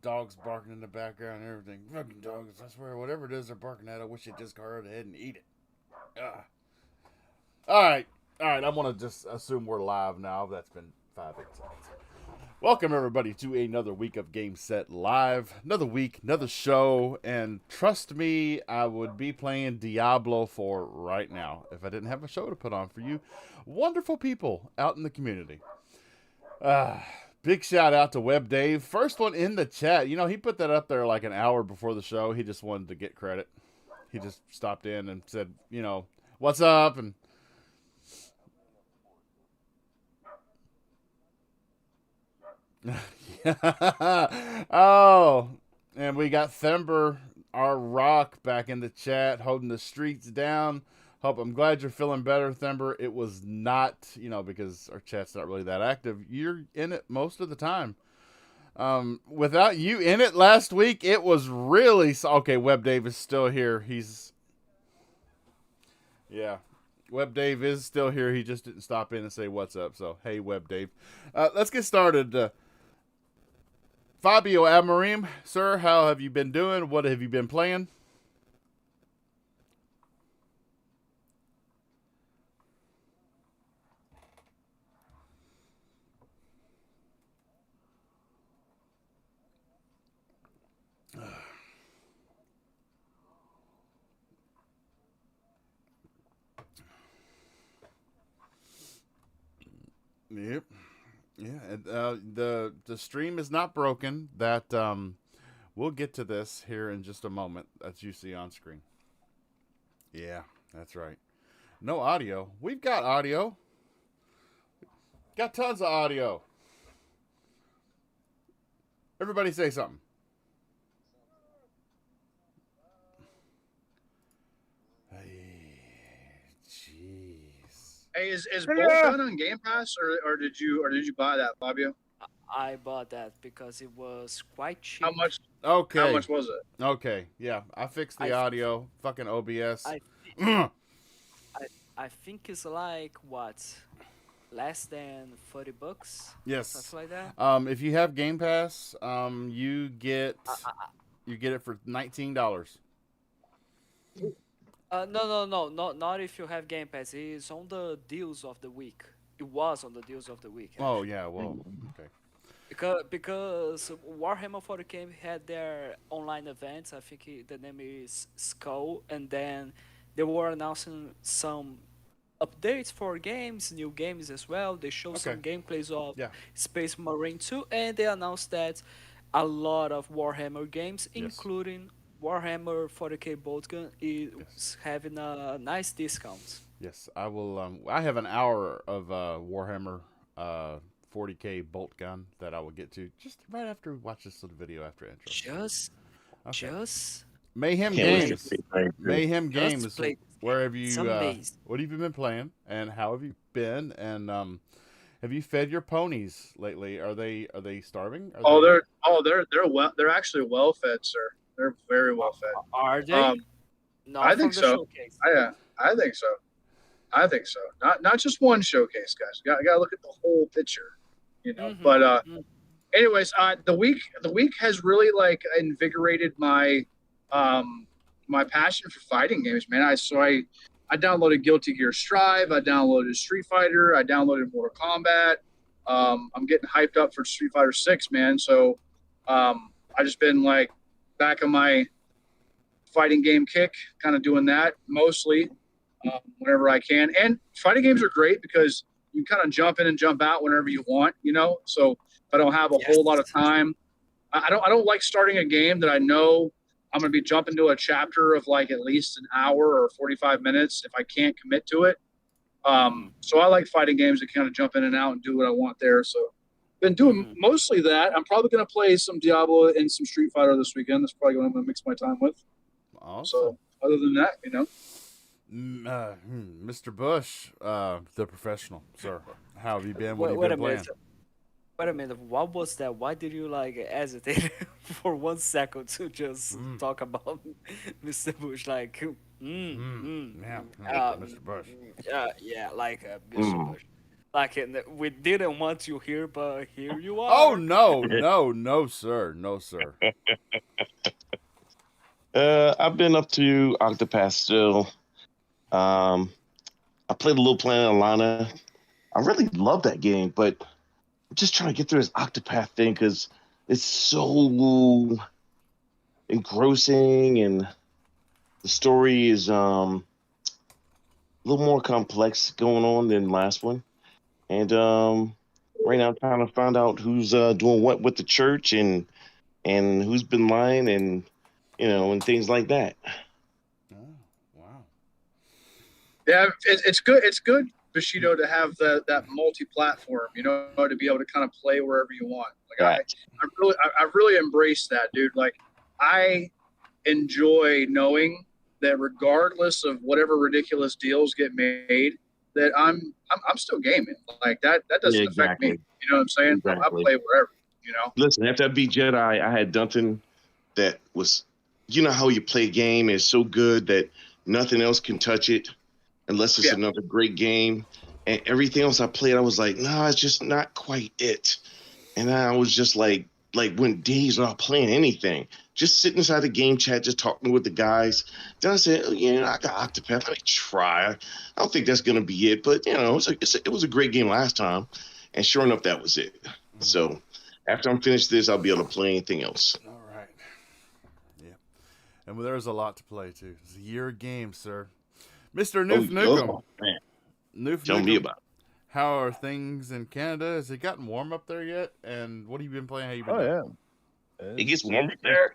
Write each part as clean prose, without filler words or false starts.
dogs barking in the background and everything. Fucking dogs, I swear, whatever it is they're barking at, I wish they'd just go right ahead and eat it. Ah. All right. All right. I want to just assume we're live now. That's been 5 8 seconds. Welcome, everybody, to another week of Game Set Live. Another week, another show. And trust me, I would be playing Diablo for right now if I didn't have a show to put on for you wonderful people out in the community. Big shout out to Web Dave. First one in the chat. You know, he put that up there like an hour before the show. He just wanted to get credit. He just stopped in and said, you know, what's up? And oh, and we got Thember, our rock, back in the chat, holding the streets down. I'm glad you're feeling better, Thember. It was not, you know, because our chat's not really that active. You're in it most of the time. Without you in it last week, it was really okay. Web Dave is still here. Yeah. Web Dave is still here. He just didn't stop in and say what's up. So hey, Web Dave. Let's get started. Fabio Amarim, sir, how have you been doing? What have you been playing? Yep. Yeah. The stream is not broken. That we'll get to this here in just a moment. As you see on screen. Yeah, that's right. No audio. We've got audio. Got tons of audio. Everybody say something. Hey, jeez. Hey, is BoltGun on Game Pass or did you buy that, Fabio? I bought that because it was quite cheap. How much? Okay. How much was it? Okay. Yeah, I fixed the audio. Fucking OBS. I think it's like what, less than $40. Yes. Something like that. If you have Game Pass, you get it for $19. No, not if you have Game Pass. It's on the deals of the week. It was on the deals of the week. Actually. Oh yeah, well, okay. Because Warhammer 40K had their online events. I think the name is Skull, and then they were announcing some updates for games, new games as well. They showed some gameplays of Space Marine 2, and they announced that a lot of Warhammer games, including Warhammer 40K BoltGun, is having a nice discount. Yes, I will. I have an hour of Warhammer 40K BoltGun that I will get to just right after we watch this little video after intro. Just Mayhem Games. Mayhem Games. Where have you? What have you been playing, and how have you been? And have you fed your ponies lately? Are they starving? They're actually well fed, sir. They're very well fed. Are they? I think so. I think so. I think so. Not just one showcase, guys. You got to look at the whole picture, you know. Mm-hmm. But anyways, the week has really like invigorated my my passion for fighting games, man. I downloaded Guilty Gear Strive. I downloaded Street Fighter. I downloaded Mortal Kombat. I'm getting hyped up for Street Fighter 6, man. So I just been like back on my fighting game kick, kind of doing that mostly whenever I can. And fighting games are great because you kind of jump in and jump out whenever you want, you know. So if I don't have a whole lot of time, I don't like starting a game that I know I'm going to be jumping to a chapter of like at least an hour or 45 minutes if I can't commit to it. So I like fighting games that kind of jump in and out and do what I want there. So been doing mostly that. I'm probably going to play some Diablo and some Street Fighter this weekend. That's probably what I'm going to mix my time with. Awesome. So other than that, you know. Mr. Bush, the professional, sir. How have you been? What have you been playing? Wait a minute. What was that? Why did you like hesitate for 1 second to just talk about Mr. Bush? Like, yeah, Mr. Bush. Yeah, like Mr. Bush. Like, we didn't want you here, but here you Oh are. no, no, no, sir, no, sir. I've been up to Octopath still. I played a little Planet Alana. I really love that game, but I'm just trying to get through this Octopath thing because it's so engrossing and the story is a little more complex going on than the last one. And right now I'm trying to find out who's doing what with the church and who's been lying and and things like that. Oh, wow. Yeah, it's good. It's good, Bushido, to have that multi-platform. To be able to kind of play wherever you want. Like I really embrace that, dude. Like I enjoy knowing that regardless of whatever ridiculous deals get made, that I'm still gaming. Like that doesn't affect me. You know what I'm saying? Exactly. I play wherever. Listen, after I beat Jedi, I had something that was, how you play a game is so good that nothing else can touch it unless it's another great game. And everything else I played, I was like, nah, it's just not quite it. And I was just like went days not playing anything, just sitting inside the game chat, just talking with the guys. Then I said, I got Octopath. Let me try. I don't think that's gonna be it, but it was a great game last time, and sure enough, that was it. So after I'm finished this, I'll be able to play anything else. All right. Yeah. And there's a lot to play too. It's a year of games, sir. Mr. Noof Nukem. Man. Noof Tell Nukem. me about it. How are things in Canada? Has it gotten warm up there yet? And what have you been playing? How you been doing? Yeah. It gets warm up there.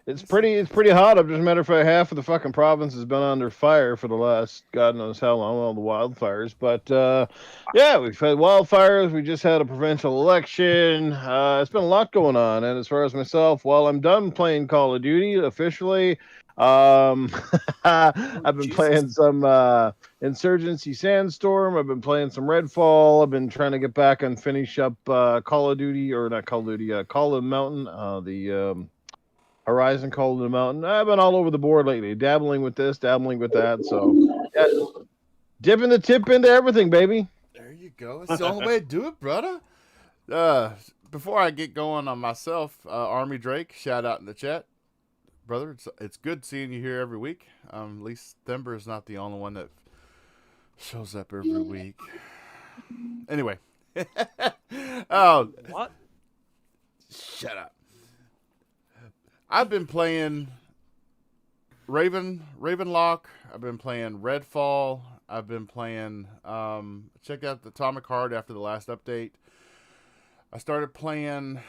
It's pretty hot. As a matter of fact, half of the fucking province has been under fire for the last God knows how long, all the wildfires. But yeah, we've had wildfires. We just had a provincial election. It's been a lot going on. And as far as myself, well, I'm done playing Call of Duty officially. I've been playing some Insurgency Sandstorm. I've been playing some Redfall. I've been trying to get back and finish up Call of Duty, or not Call of Duty, Call of the Mountain, the Horizon Call of the Mountain. I've been all over the board lately, dabbling with this, dabbling with that. So, yeah, dipping the tip into everything, baby. There you go. It's the only way to do it, brother. Before I get going on myself, Army Drake, shout out in the chat. Brother, it's good seeing you here every week. At least Thember is not the only one that shows up every week. Anyway. Oh, What? shut up. I've been playing Ravenlock. I've been playing Redfall. I've been playing check out the Atomic Heart after the last update. I started playing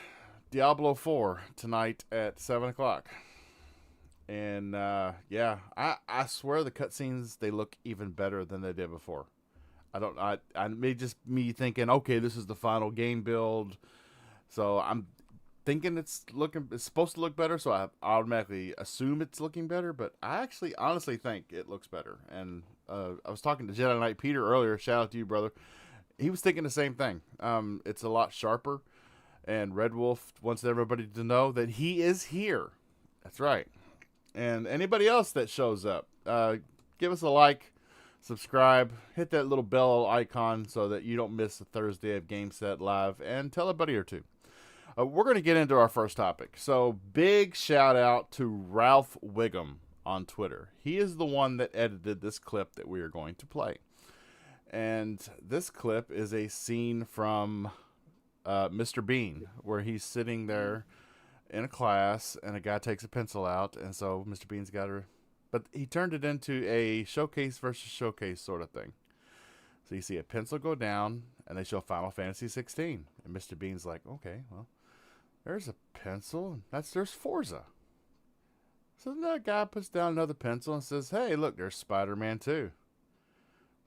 Diablo 4 tonight at 7 o'clock. And yeah, I swear the cutscenes, they look even better than they did before. I may just me thinking, okay, this is the final game build, so I'm thinking it's supposed to look better, so I automatically assume it's looking better, but I actually honestly think it looks better. And I was talking to Jedi Knight Peter earlier, shout out to you, brother. He was thinking the same thing. It's a lot sharper, and Red Wolf wants everybody to know that he is here. That's right. And anybody else that shows up, give us a like, subscribe, hit that little bell icon so that you don't miss a Thursday of Game Set Live, and tell a buddy or two. We're going to get into our first topic. So big shout out to Ralph Wiggum on Twitter. He is the one that edited this clip that we are going to play. And this clip is a scene from Mr. Bean, where he's sitting there in a class and a guy takes a pencil out, and so Mr. Bean's got her, but he turned it into a showcase versus showcase sort of thing. So you see a pencil go down, and they show Final Fantasy 16, and Mr. Bean's like, okay, well, there's a pencil, and there's Forza. So then that guy puts down another pencil and says, hey, look, there's Spider-Man 2.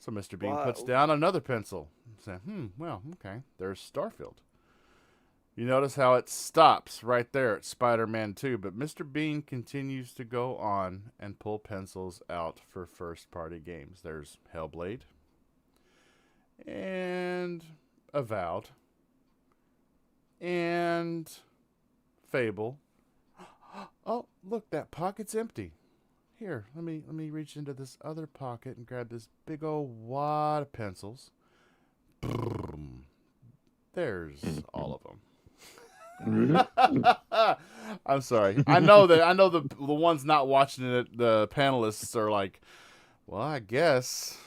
So Mr. Bean puts down another pencil and says, well, okay, there's Starfield. You notice how it stops right there at Spider-Man 2, but Mr. Bean continues to go on and pull pencils out for first-party games. There's Hellblade and Avowed and Fable. Oh, look, that pocket's empty. Here, let me reach into this other pocket and grab this big old wad of pencils. There's all of them. I'm sorry. I know the ones not watching it, the panelists are like, well, I guess.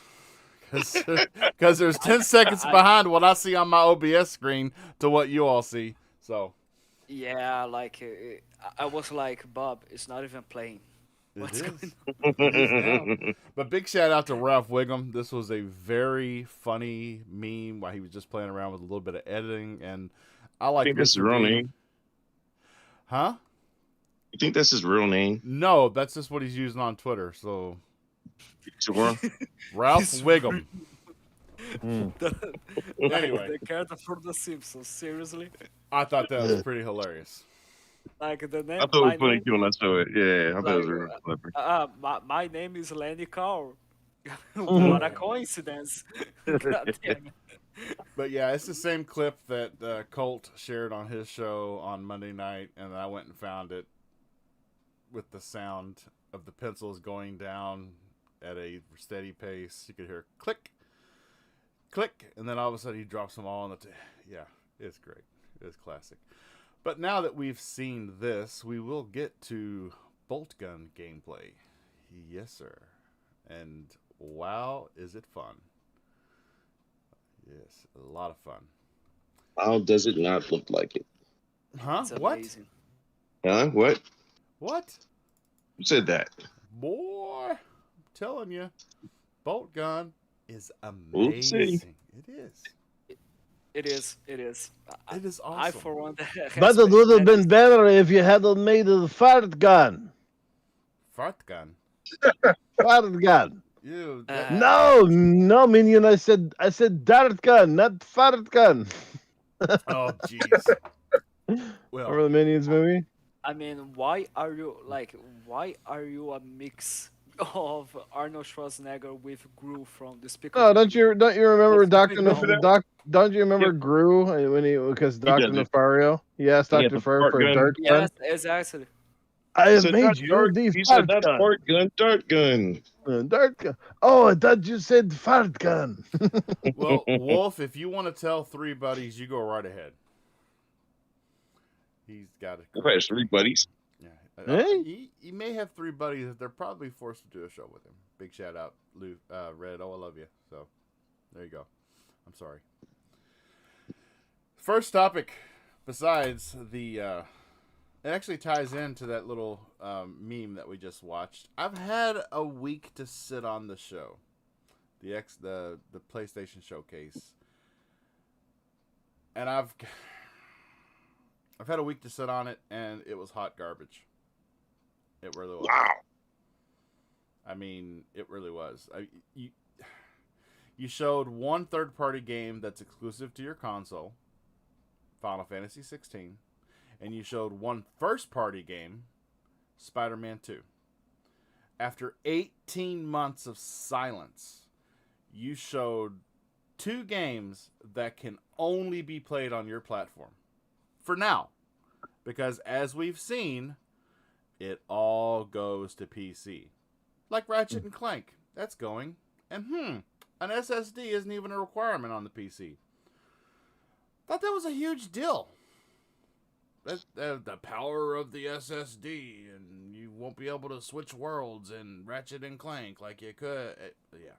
Because there's 10 seconds behind what I see on my OBS screen to what you all see. So. Yeah, like I was like, Bob, it's not even playing. What's going on? It is now. But big shout out to Ralph Wiggum. This was a very funny meme while he was just playing around with a little bit of editing, and I like. I think that's his real name. Huh? You think that's his real name? No, that's just what he's using on Twitter. So. Sure. Ralph Wiggum. Anyway, the character from The Simpsons. Seriously. I thought that was pretty hilarious. Like the name. I thought it was funny too when I saw it. Yeah, I thought it was really clever. My name is Lenny Carl. What a coincidence! God damn it. But yeah, it's the same clip that Colt shared on his show on Monday night, and I went and found it with the sound of the pencils going down at a steady pace. You could hear click, click, and then all of a sudden he drops them all on the yeah, it's great. It's classic. But now that we've seen this, we will get to BoltGun gameplay. Yes, sir. And wow, is it fun. Yes, a lot of fun. How does it not look like it? Huh? It's What? amazing. Huh? What? What? Who said that? Boy, I'm telling you, BoltGun is We'll see. amazing. It is. It is. It is. It is awesome. I for one. But it would have been better if you had made a fart gun. Fart gun. Fart gun. You. No, minion. I said dart gun, not fart gun. Oh, jeez. Well, Remember the Minions movie? I mean, why are you a mix of Arnold Schwarzenegger with Gru from the Speaker? No, don't you remember Doctor No. Don't you remember Gru because Doctor does it. Nefario? He asked He had Doctor the Fur fart for a gun. dart gun. Yes, exactly. I He have said, made "That's you dart." the He fart said, "That's gun. fart gun, dart gun." Dart gun. Oh, I thought you said fart gun. well, Wolf, if you want to tell 3 buddies, you go right ahead. He's got it. I've had 3 buddies. Yeah. Hey? He may have 3 buddies that they're probably forced to do a show with him. Big shout out, Lou, Red. Oh, I love you. So, there you go. I'm sorry. First topic, besides the, it actually ties into that little meme that we just watched. I've had a week to sit on the show, the PlayStation Showcase, and I've had a week to sit on it, and it was hot garbage. It really was. Wow. I mean, it really was. You showed one third-party game that's exclusive to your console, Final Fantasy 16, and you showed one first-party game, Spider-Man 2. After 18 months of silence, you showed 2 games that can only be played on your platform. For now. Because as we've seen, it all goes to PC. Like Ratchet and Clank. That's going. And an SSD isn't even a requirement on the PC. Thought that was a huge deal. The power of the SSD, and you won't be able to switch worlds in Ratchet and Clank like you could. Yeah.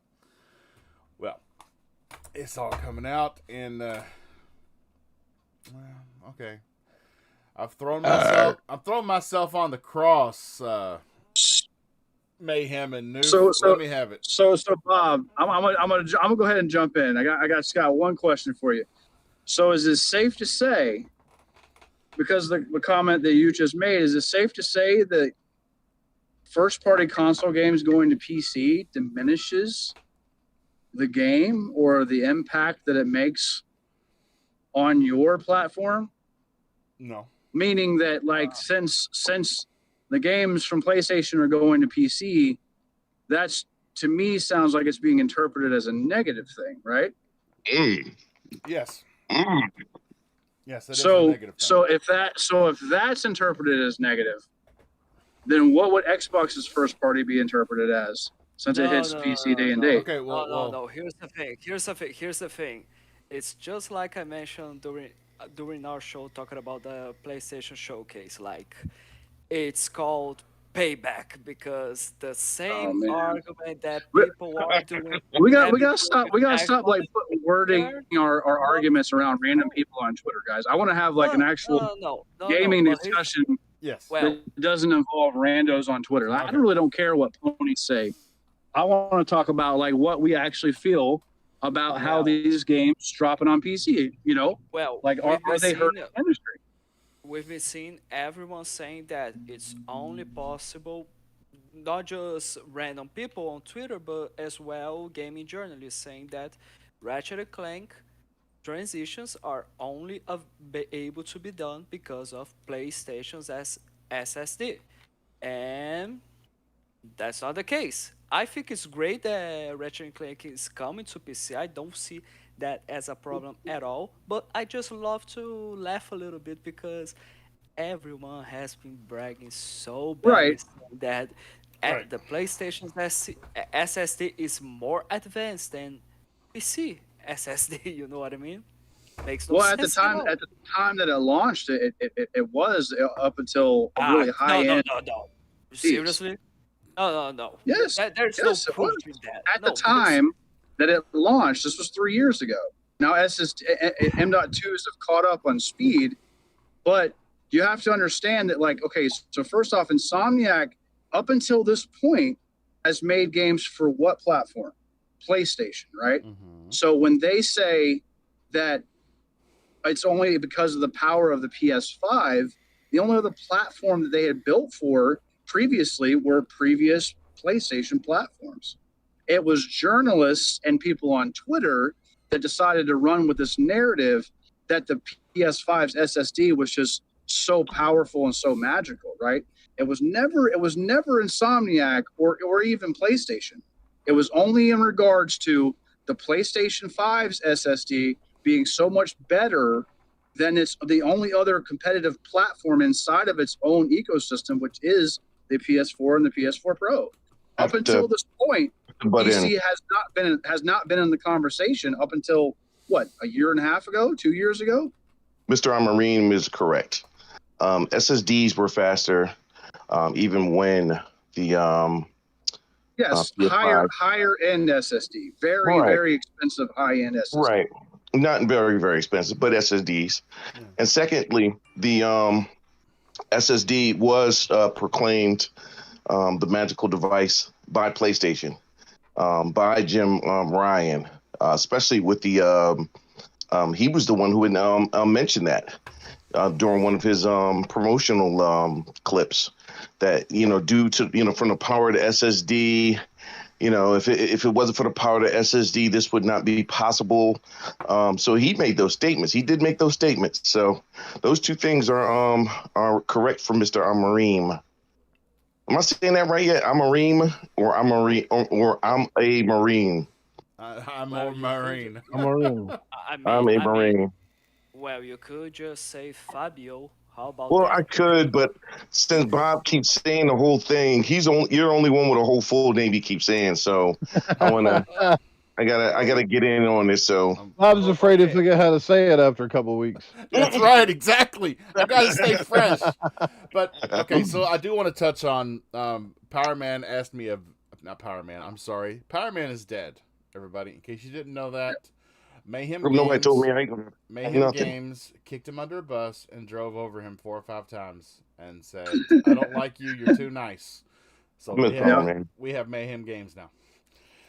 Well, it's all coming out, and okay. I'm throwing myself on the cross. Mayhem and Noob. So let me have it. So Bob, I'm gonna go ahead and jump in. I got Scott one question for you. So is it safe to say, because the comment that you just made, is it safe to say that first party console games going to PC diminishes the game or the impact that it makes on your platform? No. Meaning that, like, since the games from PlayStation are going to PC, that's, to me, sounds like it's being interpreted as a negative thing, right? Yes. Yes, it is a So negative thing. if that's interpreted as negative, then what would Xbox's first party be interpreted as, since it hits PC day and date? Okay, well, No. Here's the thing. it's just like I mentioned during our show talking about the PlayStation Showcase. Like, it's called payback because the Oh same man. argument that people are doing We having gotta stop. We gotta stop like Xbox putting wording there. our No, arguments around random no, people on Twitter, guys. I want to have like no, an actual no. gaming But here's discussion Yes. well, that doesn't involve randos on Twitter. I Okay. really don't care what ponies say. I want to talk about like what we actually feel about how well, these games dropping on PC. You know, well. like We've been are they seeing hurting the industry? we've been seeing everyone saying that it's only possible, not just random people on Twitter, but as well gaming journalists saying that Ratchet and Clank transitions are only able to be done because of PlayStation's SSD. And that's not the case. I think it's great that Ratchet and Clank is coming to PC. I don't see that as a problem at all. But I just love to laugh a little bit because everyone has been bragging so badly Right. saying that Right. the PlayStation's SSD is more advanced than PC SSD. You know what I mean? Makes no Well, sense at all. at the time that it launched, it was up until a really high end. No. Piece. Seriously? No. Yes, There's no yes, it proof was. in that. At the No, there's. time that it launched, this was 3 years ago. Now SSD, M.2s have caught up on speed, but you have to understand that, like, okay, so first off, Insomniac, up until this point, has made games for what platform? PlayStation, right? Mm-hmm. So when they say that it's only because of the power of the PS5, the only other platform that they had built for previously were previous PlayStation platforms. It was journalists and people on Twitter that decided to run with this narrative that the PS5's SSD was just so powerful and so magical, right? It was never Insomniac or even PlayStation. It was only in regards to the PlayStation 5's SSD being so much better than it's the only other competitive platform inside of its own ecosystem, which is the PS4 and the PS4 Pro. Up until this point, PC has not been in the conversation up until what, a year and a half ago, 2 years ago. Mr. Amarine is correct. SSDs were faster, even when the Yes, PS5. higher end SSD, very Right. very expensive high end SSD. Right. Not very, very expensive, but SSDs. Yeah. And secondly, the SSD was proclaimed the magical device by PlayStation, by Jim Ryan, especially with the he was the one who had mentioned that during one of his promotional clips, that due to from the power of the SSD, if it wasn't for the power of the SSD, this would not be possible. So he made those statements. He did make those statements. So those two things are correct for Mr. Amarim. Am I saying that right yet? Amarim or Amarim or I'm a Marine? I'm Well, more Marine. I'm Maroon. I'm a Marine. Well, you could just say Fabio. How about Well, that? I could, but since Bob keeps saying the whole thing, you're only one with a whole full name he keeps saying. So I gotta get in on this. So Bob's afraid to Okay. figure out how to say it after a couple weeks. That's right, exactly. I gotta stay fresh. But okay, so I do want to touch on Power Man asked me not Power Man. I'm sorry, Power Man is dead. Everybody, in case you didn't know that, Mayhem nobody Games, told me I ain't Mayhem nothing. Games kicked him under a bus and drove over him 4 or 5 times and said, "I don't like you. You're too nice." So Miss Power Man. we have Mayhem Games now.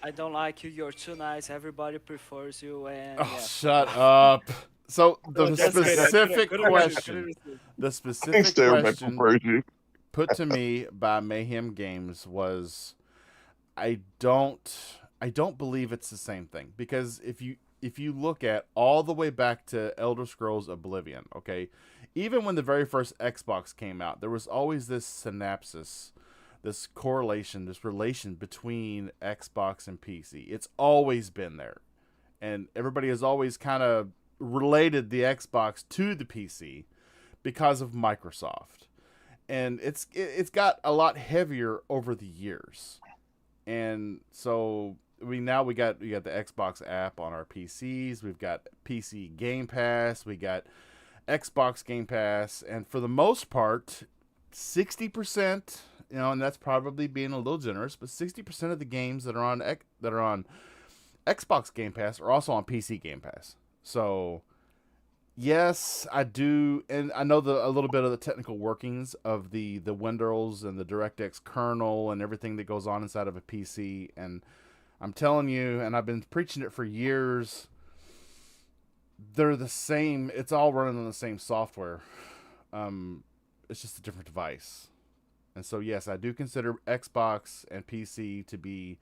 I don't like you. You're too nice. Everybody prefers you. And Oh, yeah. shut up. So the Just kidding. specific Couldn't question, resist. the Thanks specific to everybody question prefers you. put to me by Mayhem Games was, I don't believe it's the same thing, because if you look at all the way back to Elder Scrolls Oblivion, okay, even when the very first Xbox came out, there was always this synapsis, this correlation, this relation between Xbox and PC. It's always been there, and everybody has always kind of related the Xbox to the PC because of Microsoft, and it's got a lot heavier over the years. And so we got the Xbox app on our PCs. We've got PC Game Pass. We got Xbox Game Pass, and for the most part, 60%, and that's probably being a little generous, but 60% of the games that are on Xbox Game Pass are also on PC Game Pass. So, yes, I do, and I know a little bit of the technical workings of the Windows and the DirectX kernel and everything that goes on inside of a PC, and I'm telling you, and I've been preaching it for years, they're the same. It's all running on the same software. It's just a different device. And so, yes, I do consider Xbox and PC to be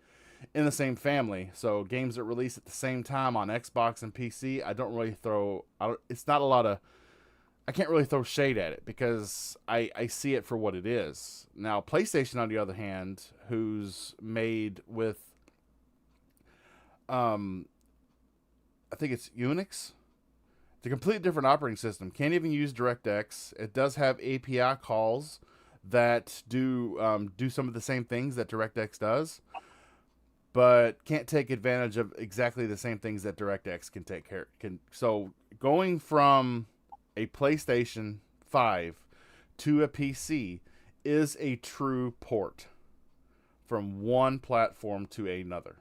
in the same family. So games that release at the same time on Xbox and PC, I don't really it's not a lot of, I can't really throw shade at it because I see it for what it is. Now, PlayStation, on the other hand, who's made with, I think it's Unix. It's a completely different operating system. Can't even use DirectX. It does have API calls that do some of the same things that DirectX does, but can't take advantage of exactly the same things that DirectX can take care. So going from a PlayStation 5 to a PC is a true port from one platform to another.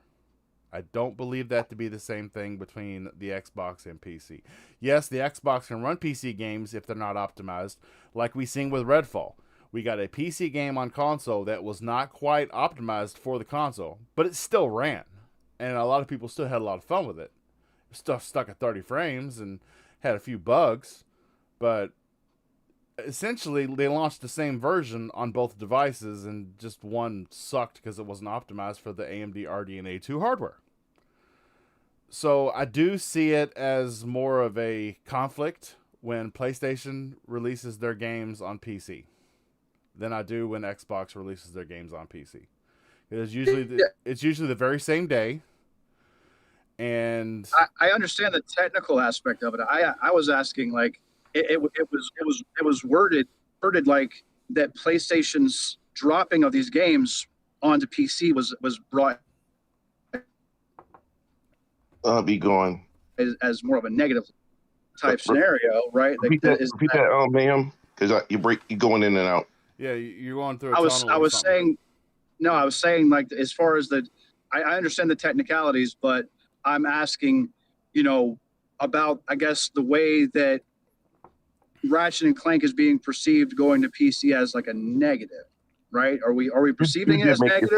I don't believe that to be the same thing between the Xbox and PC. Yes, the Xbox can run PC games if they're not optimized, like we seen with Redfall. We got a PC game on console that was not quite optimized for the console, but it still ran. And a lot of people still had a lot of fun with it. Stuff stuck at 30 frames and had a few bugs, but essentially they launched the same version on both devices, and just one sucked because it wasn't optimized for the AMD RDNA 2 hardware. So I do see it as more of a conflict when PlayStation releases their games on PC than I do when Xbox releases their games on PC. It's usually the very same day. And I understand the technical aspect of it. I was asking, like, it was worded like that PlayStation's dropping of these games onto PC was brought be going as more of a negative type scenario, right? Repeat that, ma'am, because you're going in and out. Yeah, you're going through. I was saying like, as far as I understand the technicalities, but I'm asking, about, I guess, the way that Ratchet and Clank is being perceived going to PC as like a negative, right? Are we perceiving it as negative?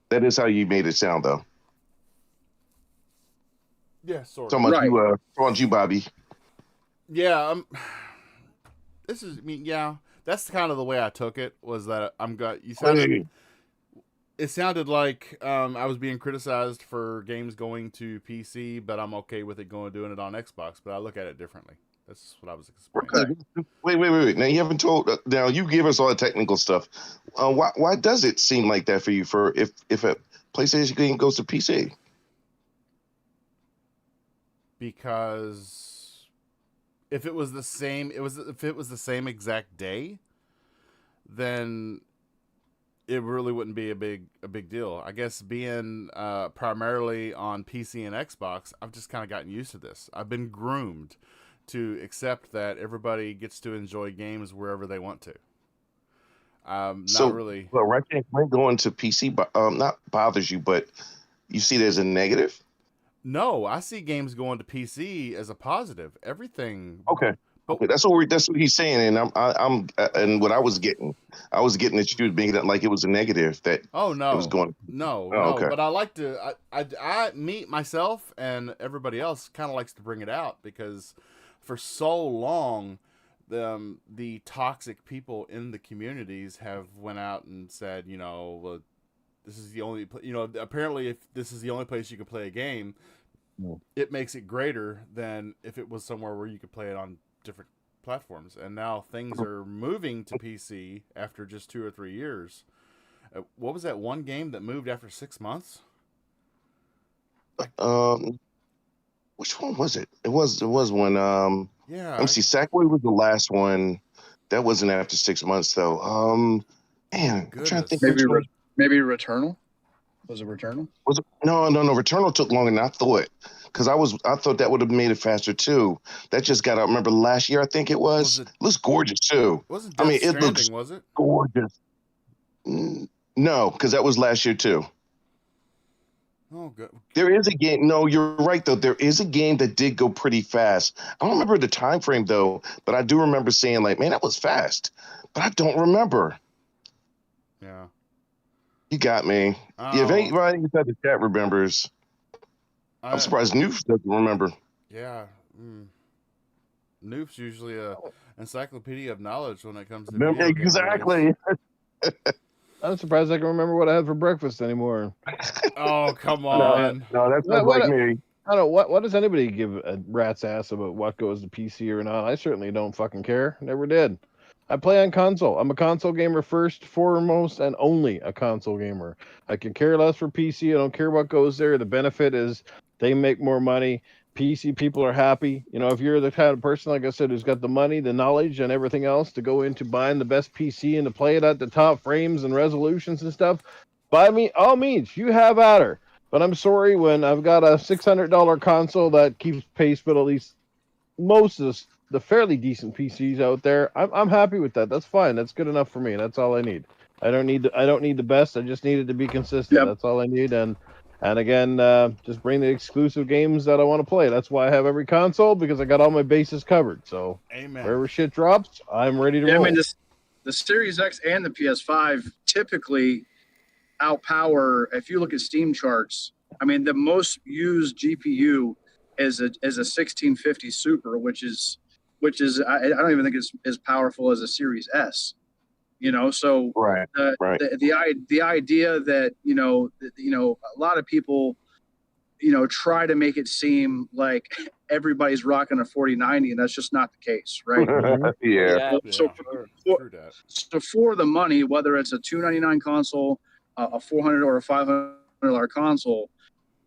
That is how you made it sound, though. Yeah, sort of. Talking about you, Bobby. Yeah, that's kind of the way I took it. Was that it sounded like I was being criticized for games going to PC, but I'm okay with it doing it on Xbox. But I look at it differently. That's what I was explaining. Okay. Wait. Now you haven't told. Now you give us all the technical stuff. Why does it seem like that for you? For if a PlayStation game goes to PC? Because if it was the same exact day, then it really wouldn't be a big deal. I guess being primarily on PC and Xbox, I've just kind of gotten used to this. I've been groomed to accept that everybody gets to enjoy games wherever they want to. Not really. Well, Ratchet and Clank going to PC, not bothers you, but you see it as a negative. No, I see games going to PC as a positive. Everything. Okay. That's what he's saying, and and what I was getting that you was making it like it was a negative that. Oh no! It was going. No. Okay. But I like to. I meet myself and everybody else kind of likes to bring it out because for so long, the toxic people in the communities have went out and said, well, this is the only, apparently if this is the only place you can play a game, it makes it greater than if it was somewhere where you could play it on different platforms. And now things are moving to PC after just 2 or 3 years. What was that one game that moved after 6 months? Which one was it? It was one. Yeah. Let me see. Sackboy was the last one. That wasn't after 6 months though. Man, I'm trying to think. Maybe Returnal. Was it Returnal? Was it? No. Returnal took longer than I thought. Because I thought that would have made it faster too. That just got out. Remember last year? I think it was. It looks gorgeous too. Wasn't Death Stranding, it looks was it? Gorgeous. No, because that was last year too. Oh, good. There is a game. No, you're right though. There is a game that did go pretty fast. I don't remember the time frame though, but I do remember saying like, "Man, that was fast." But I don't remember. Yeah. You got me. Yeah, if anybody inside the chat remembers, I'm surprised Noof doesn't remember. Yeah. Noof's usually a encyclopedia of knowledge when it comes to exactly. I'm surprised I can remember what I had for breakfast anymore. Oh, come on. No, that's not like me. I don't know. What does anybody give a rat's ass about what goes to PC or not? I certainly don't fucking care. Never did. I play on console. I'm a console gamer first, foremost, and only a console gamer. I can care less for PC. I don't care what goes there. The benefit is they make more money. PC people are happy. You know, if you're the kind of person, like I said, who's got the money, the knowledge, and everything else to go into buying the best PC and to play it at the top frames and resolutions and stuff, by me, all means, you have at her. But I'm sorry when I've got a $600 console that keeps pace with at least most of the fairly decent PCs out there. I'm happy with that. That's fine. That's good enough for me. That's all I need. I don't need the best. I just need it to be consistent. Yep. That's all I need. And again, just bring the exclusive games that I want to play. That's why I have every console, because I got all my bases covered. So Amen. Wherever shit drops, I'm ready to roll. I mean, the Series X and the PS5 typically outpower. If you look at Steam charts, I mean, the most used GPU is a 1650 Super, which is I don't even think it's as powerful as a Series S. You know, so the idea that a lot of people try to make it seem like everybody's rocking a 4090, and that's just not the case, right? So for the money, whether it's a $299 console, a $400 or a $500 console,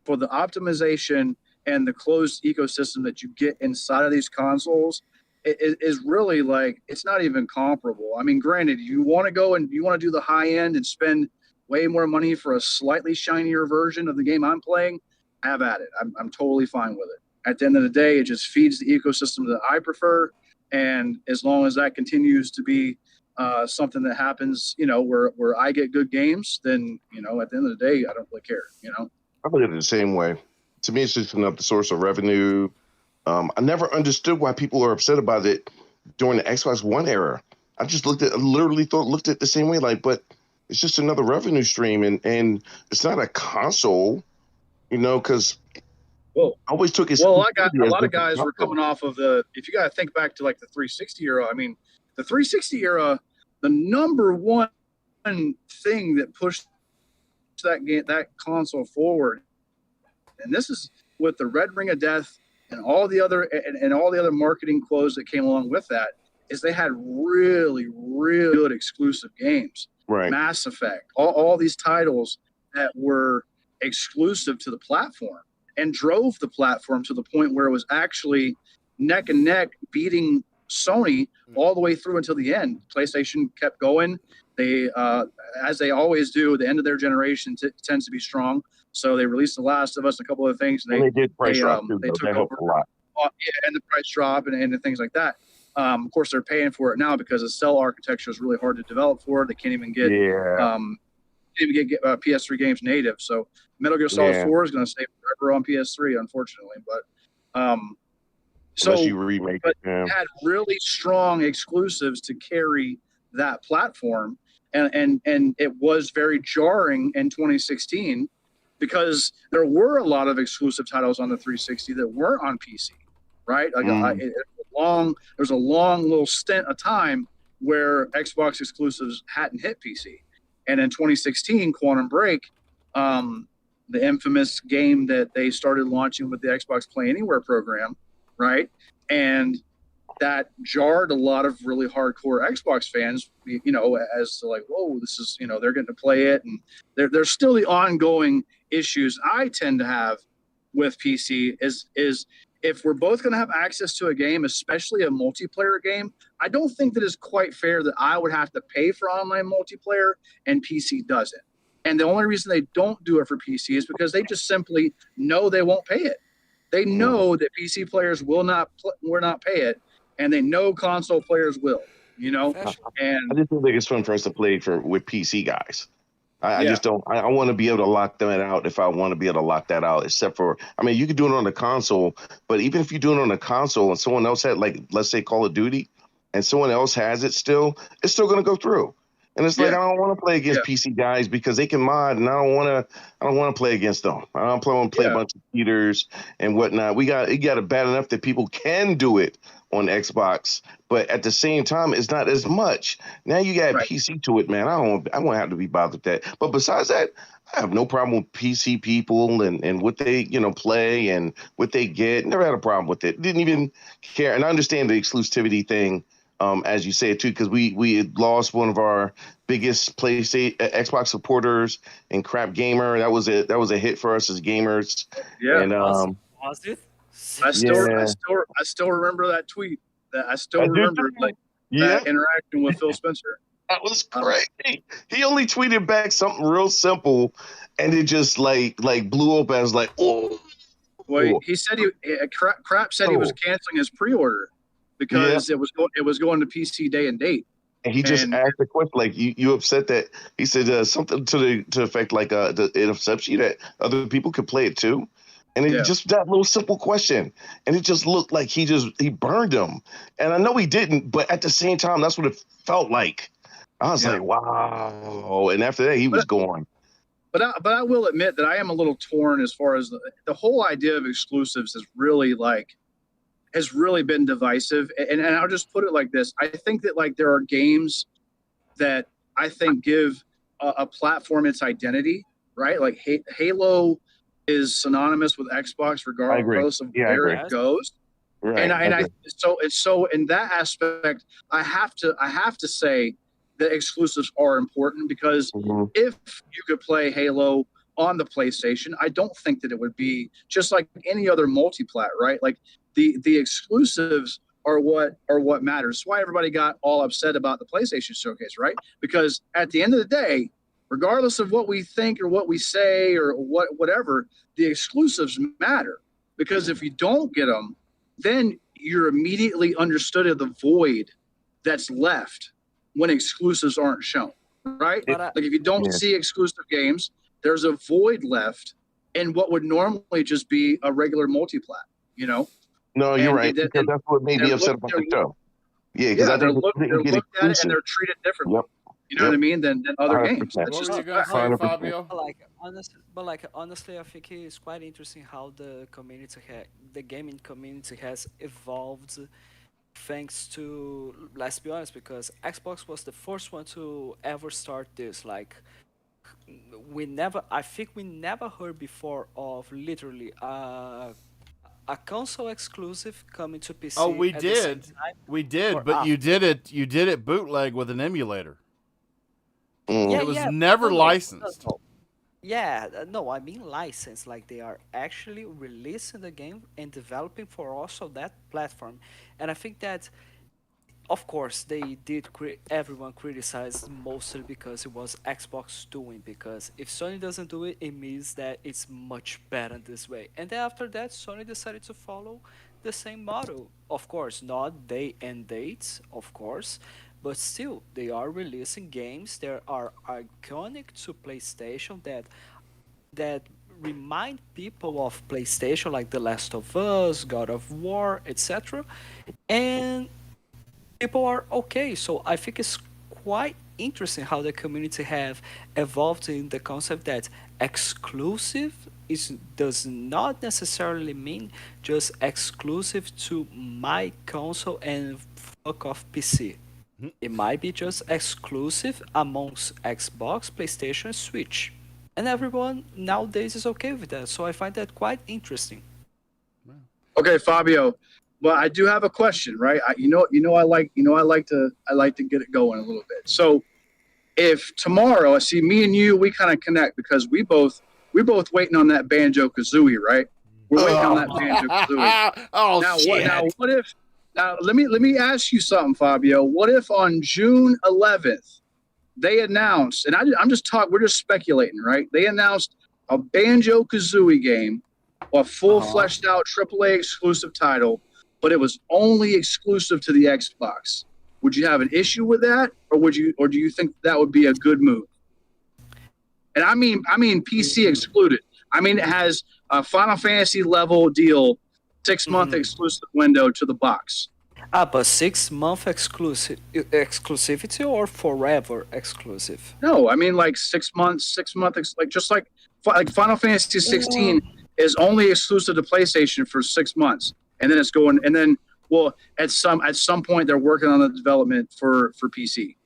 for the optimization and the closed ecosystem that you get inside of these consoles, it is really like, it's not even comparable. I mean, granted, you want to go and you want to do the high end and spend way more money for a slightly shinier version of the game I'm playing, have at it. I'm totally fine with it. At the end of the day, it just feeds the ecosystem that I prefer. And as long as that continues to be something that happens, where I get good games, then, at the end of the day, I don't really care, I look at it the same way. To me, it's just another source of revenue. I never understood why people are upset about it during the Xbox One era. I just looked at it the same way, like, but it's just another revenue stream, and it's not a console, because I always took it. Well, a lot of guys were coming off of if you got to think back to like the 360 era. I mean, the 360 era, the number one thing that pushed that console forward, and this is with the Red Ring of Death and all the other marketing clothes that came along with that, is they had really, really good exclusive games. Right. Mass Effect, all these titles that were exclusive to the platform and drove the platform to the point where it was actually neck and neck beating Sony all the way through until the end. PlayStation kept going. They, as they always do, the end of their generation tends to be strong. So they released The Last of Us and a couple of things. And they did price drop too, they took over a lot. And the price drop and things like that. Of course, they're paying for it now because the cell architecture is really hard to develop for. They can't even get PS3 games native. So Metal Gear Solid 4 is going to stay forever on PS3, unfortunately. But unless you remake it, had really strong exclusives to carry that platform, and it was very jarring in 2016 because there were a lot of exclusive titles on the 360 that weren't on PC, right? Like there was a long little stint of time where Xbox exclusives hadn't hit PC, and in 2016, Quantum Break, the infamous game that they started launching with the Xbox Play Anywhere program, right? And that jarred a lot of really hardcore Xbox fans, as to like, whoa, this is, they're getting to play it. And there's still the ongoing issues I tend to have with PC is if we're both going to have access to a game, especially a multiplayer game, I don't think that it's quite fair that I would have to pay for online multiplayer and PC doesn't. And the only reason they don't do it for PC is because they just simply know they won't pay it. They know that PC players will not pay it, and they know console players will. And I just don't think it's fun for us to play with PC guys. I just don't. I want to be able to lock that out if I want to be able to lock that out. Except for, I mean, you can do it on the console, but even if you do it on the console and someone else had, like, let's say Call of Duty, and someone else has it still, it's still going to go through. And it's like, I don't want to play against PC guys because they can mod, and I don't want to play against them. I don't want to play a bunch of cheaters and whatnot. You got it bad enough that people can do it on Xbox, but at the same time, it's not as much. Now you got PC to it, man. I won't have to be bothered with that. But besides that, I have no problem with PC people and what they play and what they get. Never had a problem with it. Didn't even care. And I understand the exclusivity thing. As you say it too, because we had lost one of our biggest Xbox supporters and Crap Gamer. That was a hit for us as gamers. Yeah, and was it? I still remember that tweet. That interaction with Phil Spencer. That was crazy. He only tweeted back something real simple, and it just like blew up as like, oh. Well, he said Crap said he was canceling his pre-order. Because it was going to PC day and date, and he just asked the question like, "You upset that?" He said something to the effect like, "It upsets you that other people could play it too," and it just that little simple question, and it just looked like he burned him, and I know he didn't, but at the same time, that's what it felt like. I was like, "Wow!" And after that, he was gone. But I will admit that I am a little torn as far as the whole idea of exclusives has really been divisive. And I'll just put it like this. I think that like there are games that I think give a platform its identity, right? Like Halo is synonymous with Xbox regardless of where it goes. Right. And so in that aspect, I have to say that exclusives are important because if you could play Halo on the PlayStation, I don't think that it would be just like any other multi-plat, right? Like the exclusives are what matters. That's why everybody got all upset about the PlayStation Showcase, right? Because at the end of the day, regardless of what we think or what we say or whatever, the exclusives matter. Because if you don't get them, then you're immediately understood of the void that's left when exclusives aren't shown, right? Like if you don't see exclusive games, there's a void left in what would normally just be a regular multi-plat, No, you're right. Because that's what made me upset about the show. Yeah, because I think they're looked at it and they're treated differently. Yep. You know what I mean? Than other 100%. Games. That's what just you gonna say, Fabio? Honestly, I think it's quite interesting how the gaming community has evolved. Thanks to, let's be honest, because Xbox was the first one to ever start this. Like, I think we never heard before of literally a console exclusive coming to PC. Oh, we did, but you did it bootleg with an emulator. It was never licensed. I mean licensed. Like they are actually releasing the game and developing for also that platform. And I think that, of course, they did. Everyone criticized mostly because it was Xbox doing. Because if Sony doesn't do it, it means that it's much better this way. And then after that, Sony decided to follow the same model. Of course, not day and dates, of course, but still, they are releasing games that are iconic to PlayStation that remind people of PlayStation, like The Last of Us, God of War, etc. And people are okay. So I think it's quite interesting how the community have evolved in the concept that exclusive does not necessarily mean just exclusive to my console and fuck off PC. It might be just exclusive amongst Xbox, PlayStation, Switch. And everyone nowadays is okay with that. So I find that quite interesting. Okay, Fabio. Well, I do have a question, right? I like to get it going a little bit. So if tomorrow I see me and you, we kind of connect because we're both waiting on that Banjo-Kazooie, right? We're waiting on that Banjo-Kazooie. Now, let me ask you something, Fabio. What if on June 11th they announced, and I'm just talking, we're just speculating, right? They announced a Banjo-Kazooie game, a full fleshed out AAA exclusive title, but it was only exclusive to the Xbox. Would you have an issue with that, or do you think that would be a good move? And I mean PC excluded. I mean, it has a Final Fantasy level deal, 6-month exclusive window to the box. But 6-month exclusivity or forever exclusive? No, I mean like 6 months, just like Final Fantasy 16 is only exclusive to PlayStation for 6 months, and then it's going, and then at some point they're working on the development for PC.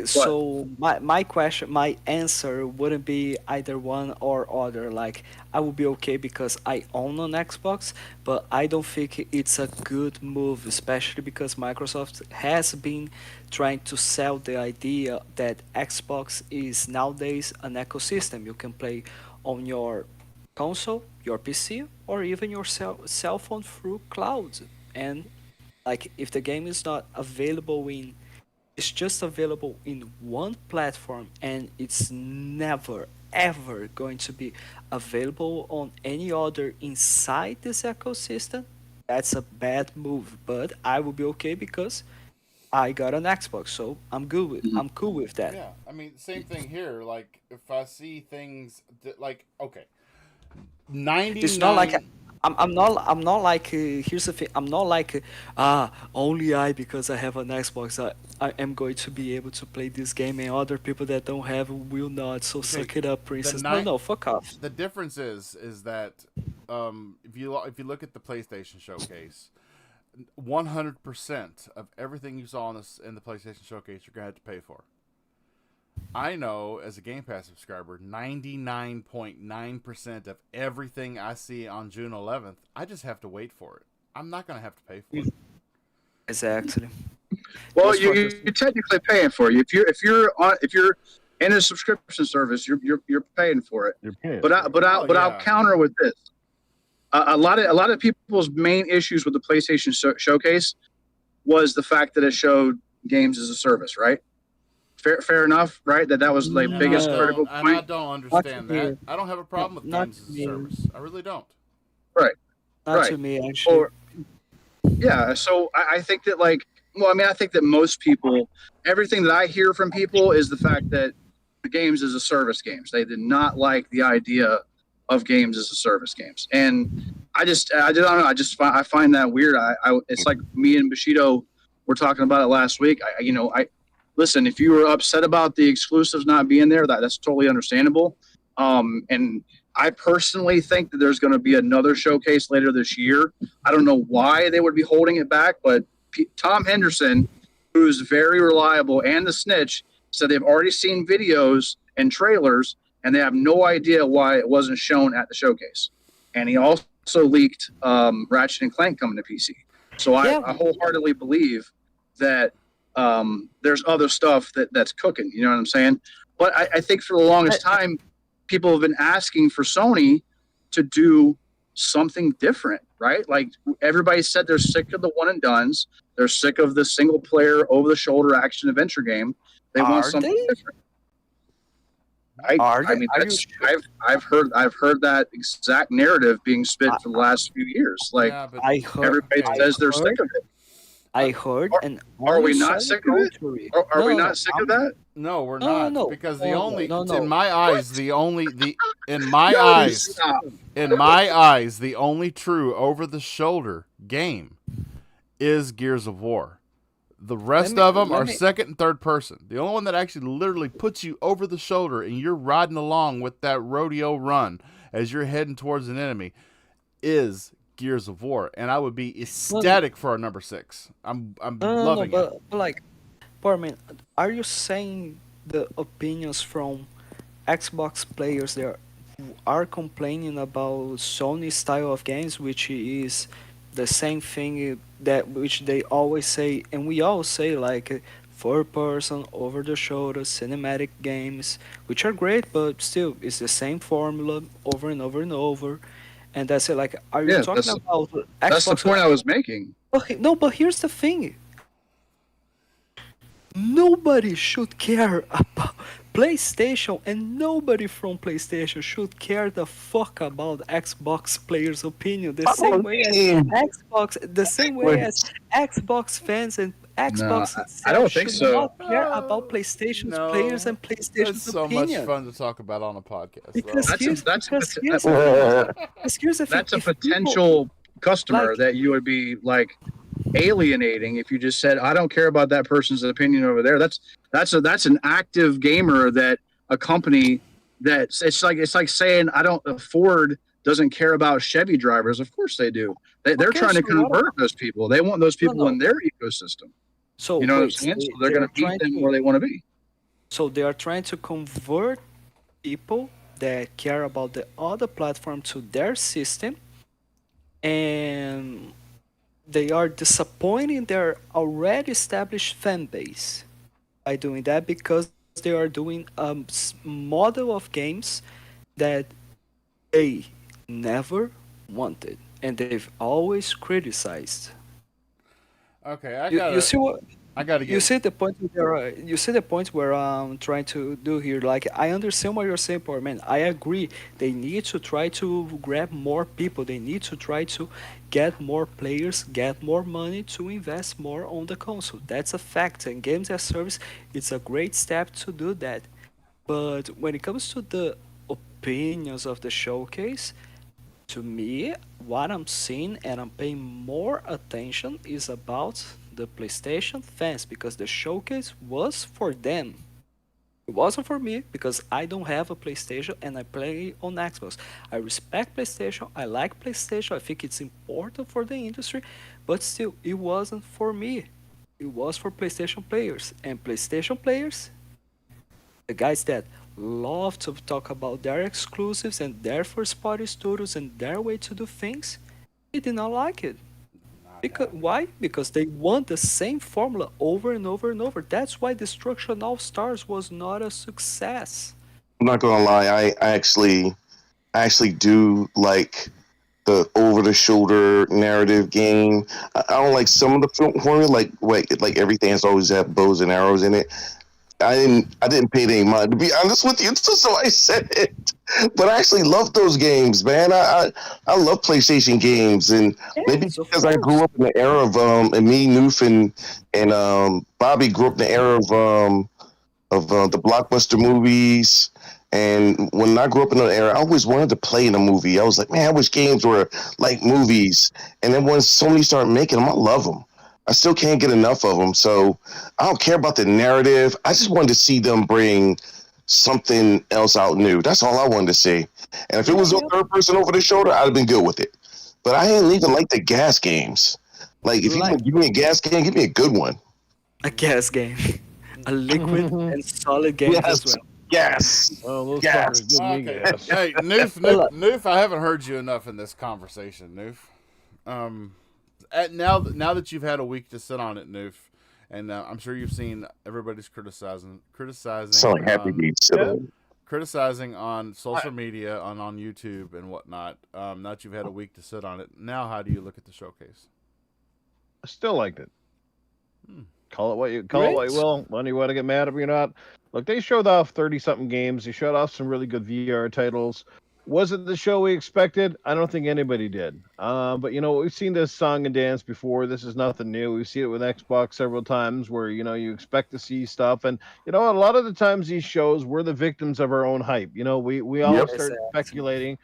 So my answer wouldn't be either one or other. Like, I would be okay because I own an Xbox, but I don't think it's a good move, especially because Microsoft has been trying to sell the idea that Xbox is nowadays an ecosystem. You can play on your console, your PC, or even your cell phone through cloud. And like, if the game is not available it's just available in one platform and it's never ever going to be available on any other inside this ecosystem, that's a bad move. But I will be okay because I got an Xbox, so I'm cool with that. Yeah, I mean, same thing here. Like, if I see things that, like, okay, 99. It's not like I'm not like here's the thing. I'm not like only I, because I have an Xbox, I am going to be able to play this game, and other people that don't have will not. So suck it up, princess. No, fuck off. The difference is that if you look at the PlayStation Showcase, 100% of everything you saw in the PlayStation Showcase, you're gonna have to pay for. I know, as a Game Pass subscriber, 99.9% of everything I see on June 11th, I just have to wait for it. I'm not going to have to pay for it. Exactly. Well, you're technically paying for it. If you're in a subscription service, you're paying for it. You're paying. But I'll counter with this. A lot of people's main issues with the PlayStation Showcase was the fact that it showed games as a service, right? Fair enough, right? That was the biggest critical point. And I don't understand that. I don't have a problem with games as a service. I really don't. Right. Not to me, actually. Yeah, so I think that, I think that most people, everything that I hear from people is the fact that the games as a service games. They did not like the idea of games as a service games. And I don't know. I find that weird. It's like me and Bushido were talking about it last week. Listen, if you were upset about the exclusives not being there, that's totally understandable. And I personally think that there's going to be another showcase later this year. I don't know why they would be holding it back, but Tom Henderson, who's very reliable, and the Snitch, said they've already seen videos and trailers, and they have no idea why it wasn't shown at the showcase. And he also leaked Ratchet and Clank coming to PC. So I wholeheartedly believe that there's other stuff that's cooking, you know what I'm saying? But I think for the longest time, people have been asking for Sony to do something different, right? Like, everybody said they're sick of the one and dones. They're sick of the single player over the shoulder action adventure game. They want something different. I've heard that exact narrative being spit for the last few years. Like, everybody says they're sick of it. I heard, and are we not sick of it? Are we not sick of that? No, we're not. No. Because in my eyes, the only true over-the-shoulder game is Gears of War. The rest of them are second and third person. The only one that actually literally puts you over the shoulder and you're riding along with that rodeo run as you're heading towards an enemy is Gears of War, and I would be ecstatic for a number 6. I'm loving it. But I mean, are you saying the opinions from Xbox players there are complaining about Sony style of games, which is the same thing that which they always say, and we all say, like, third person, over the shoulder, cinematic games, which are great, but still it's the same formula over and over and over. And that's it. Like, are you talking about Xbox? That's the point I was making. No, but here's the thing. Nobody should care about PlayStation, and nobody from PlayStation should care the fuck about Xbox players' opinion. The same way as Xbox fans and No, Xbox I itself don't think should so. not care about PlayStation's players No, and that's PlayStation's so much opinion. fun to talk about on a podcast. Because Though. here's the thing. Here's the thing. That's a If people potential customer like, that you would be like alienating if you just said, "I don't care about that person's opinion over there." That's an active gamer that a company that's it's like saying, "I don't Ford doesn't care about Chevy drivers." Of course they do. They're okay, trying to so what? convert those people. They want those No, people no. in their ecosystem. So You know what I'm wait, saying? So they, they're they going are to meet trying them to. where they want to be. So they are trying to convert people that care about the other platform to their system, and they are disappointing their already established fan base by doing that because they are doing a model of games that they never wanted and they've always criticized. Okay, You see what? I gotta You get. see the point where you see the point where I'm trying to do here. Like I understand what you're saying, poor man. I agree. They need to try to grab more people. They need to try to get more players, get more money to invest more on the console. That's a fact. And games as service, it's a great step to do that. But when it comes to the opinions of the showcase, to me, what I'm seeing and I'm paying more attention is about the PlayStation fans because the showcase was for them. It wasn't for me because I don't have a PlayStation and I play on Xbox. I respect PlayStation, I like PlayStation, I think it's important for the industry, but still, it wasn't for me. It was for PlayStation players. And PlayStation players, the guys that love to talk about their exclusives and their first party studios and their way to do things, they did not like it. Because why? Because they want the same formula over and over and over. That's why Destruction All Stars was not a success. I'm not gonna lie, I actually do like the over the shoulder narrative game. I don't like some of the formula, like everything has always had bows and arrows in it. I didn't pay any mind to be honest with you, so I said it. But I actually love those games, man. I love PlayStation games, and maybe Yes, of because I grew course. up in the era of and me, Noof, and Bobby grew up in the era of the blockbuster movies. And when I grew up in that era, I always wanted to play in a movie. I was like, man, I wish games were like movies. And then when Sony started making them, I love them. I still can't get enough of them. So I don't care about the narrative. I just wanted to see them bring something else out new. That's all I wanted to see. And if it Yeah, was a yeah. third person over the shoulder, I'd have been good with it. But I ain't even like the gas games. Like, if you're Like going to give me a gas game, give me a good one. a gas game, a liquid and solid games as Yes. well. Yes. Oh, those Yes. fuckers give me Okay, gas. hey, Noof, I haven't heard you enough in this conversation, Noof. Now that you've had a week to sit on it, Noof, and I'm sure you've seen everybody's criticizing, So happy to be Yeah. criticizing on social media, on YouTube and whatnot. Now that you've had a week to sit on it, now how do you look at the showcase? I still liked it. Hmm. Call it what you will. When you want to get mad at me or not. Look, they showed off 30-something games. They showed off some really good VR titles. Was it the show we expected? I don't think anybody did. But we've seen this song and dance before. This is nothing new. We've seen it with Xbox several times where you expect to see stuff, and a lot of the times these shows we're the victims of our own hype. We all Yep. start Exactly. speculating.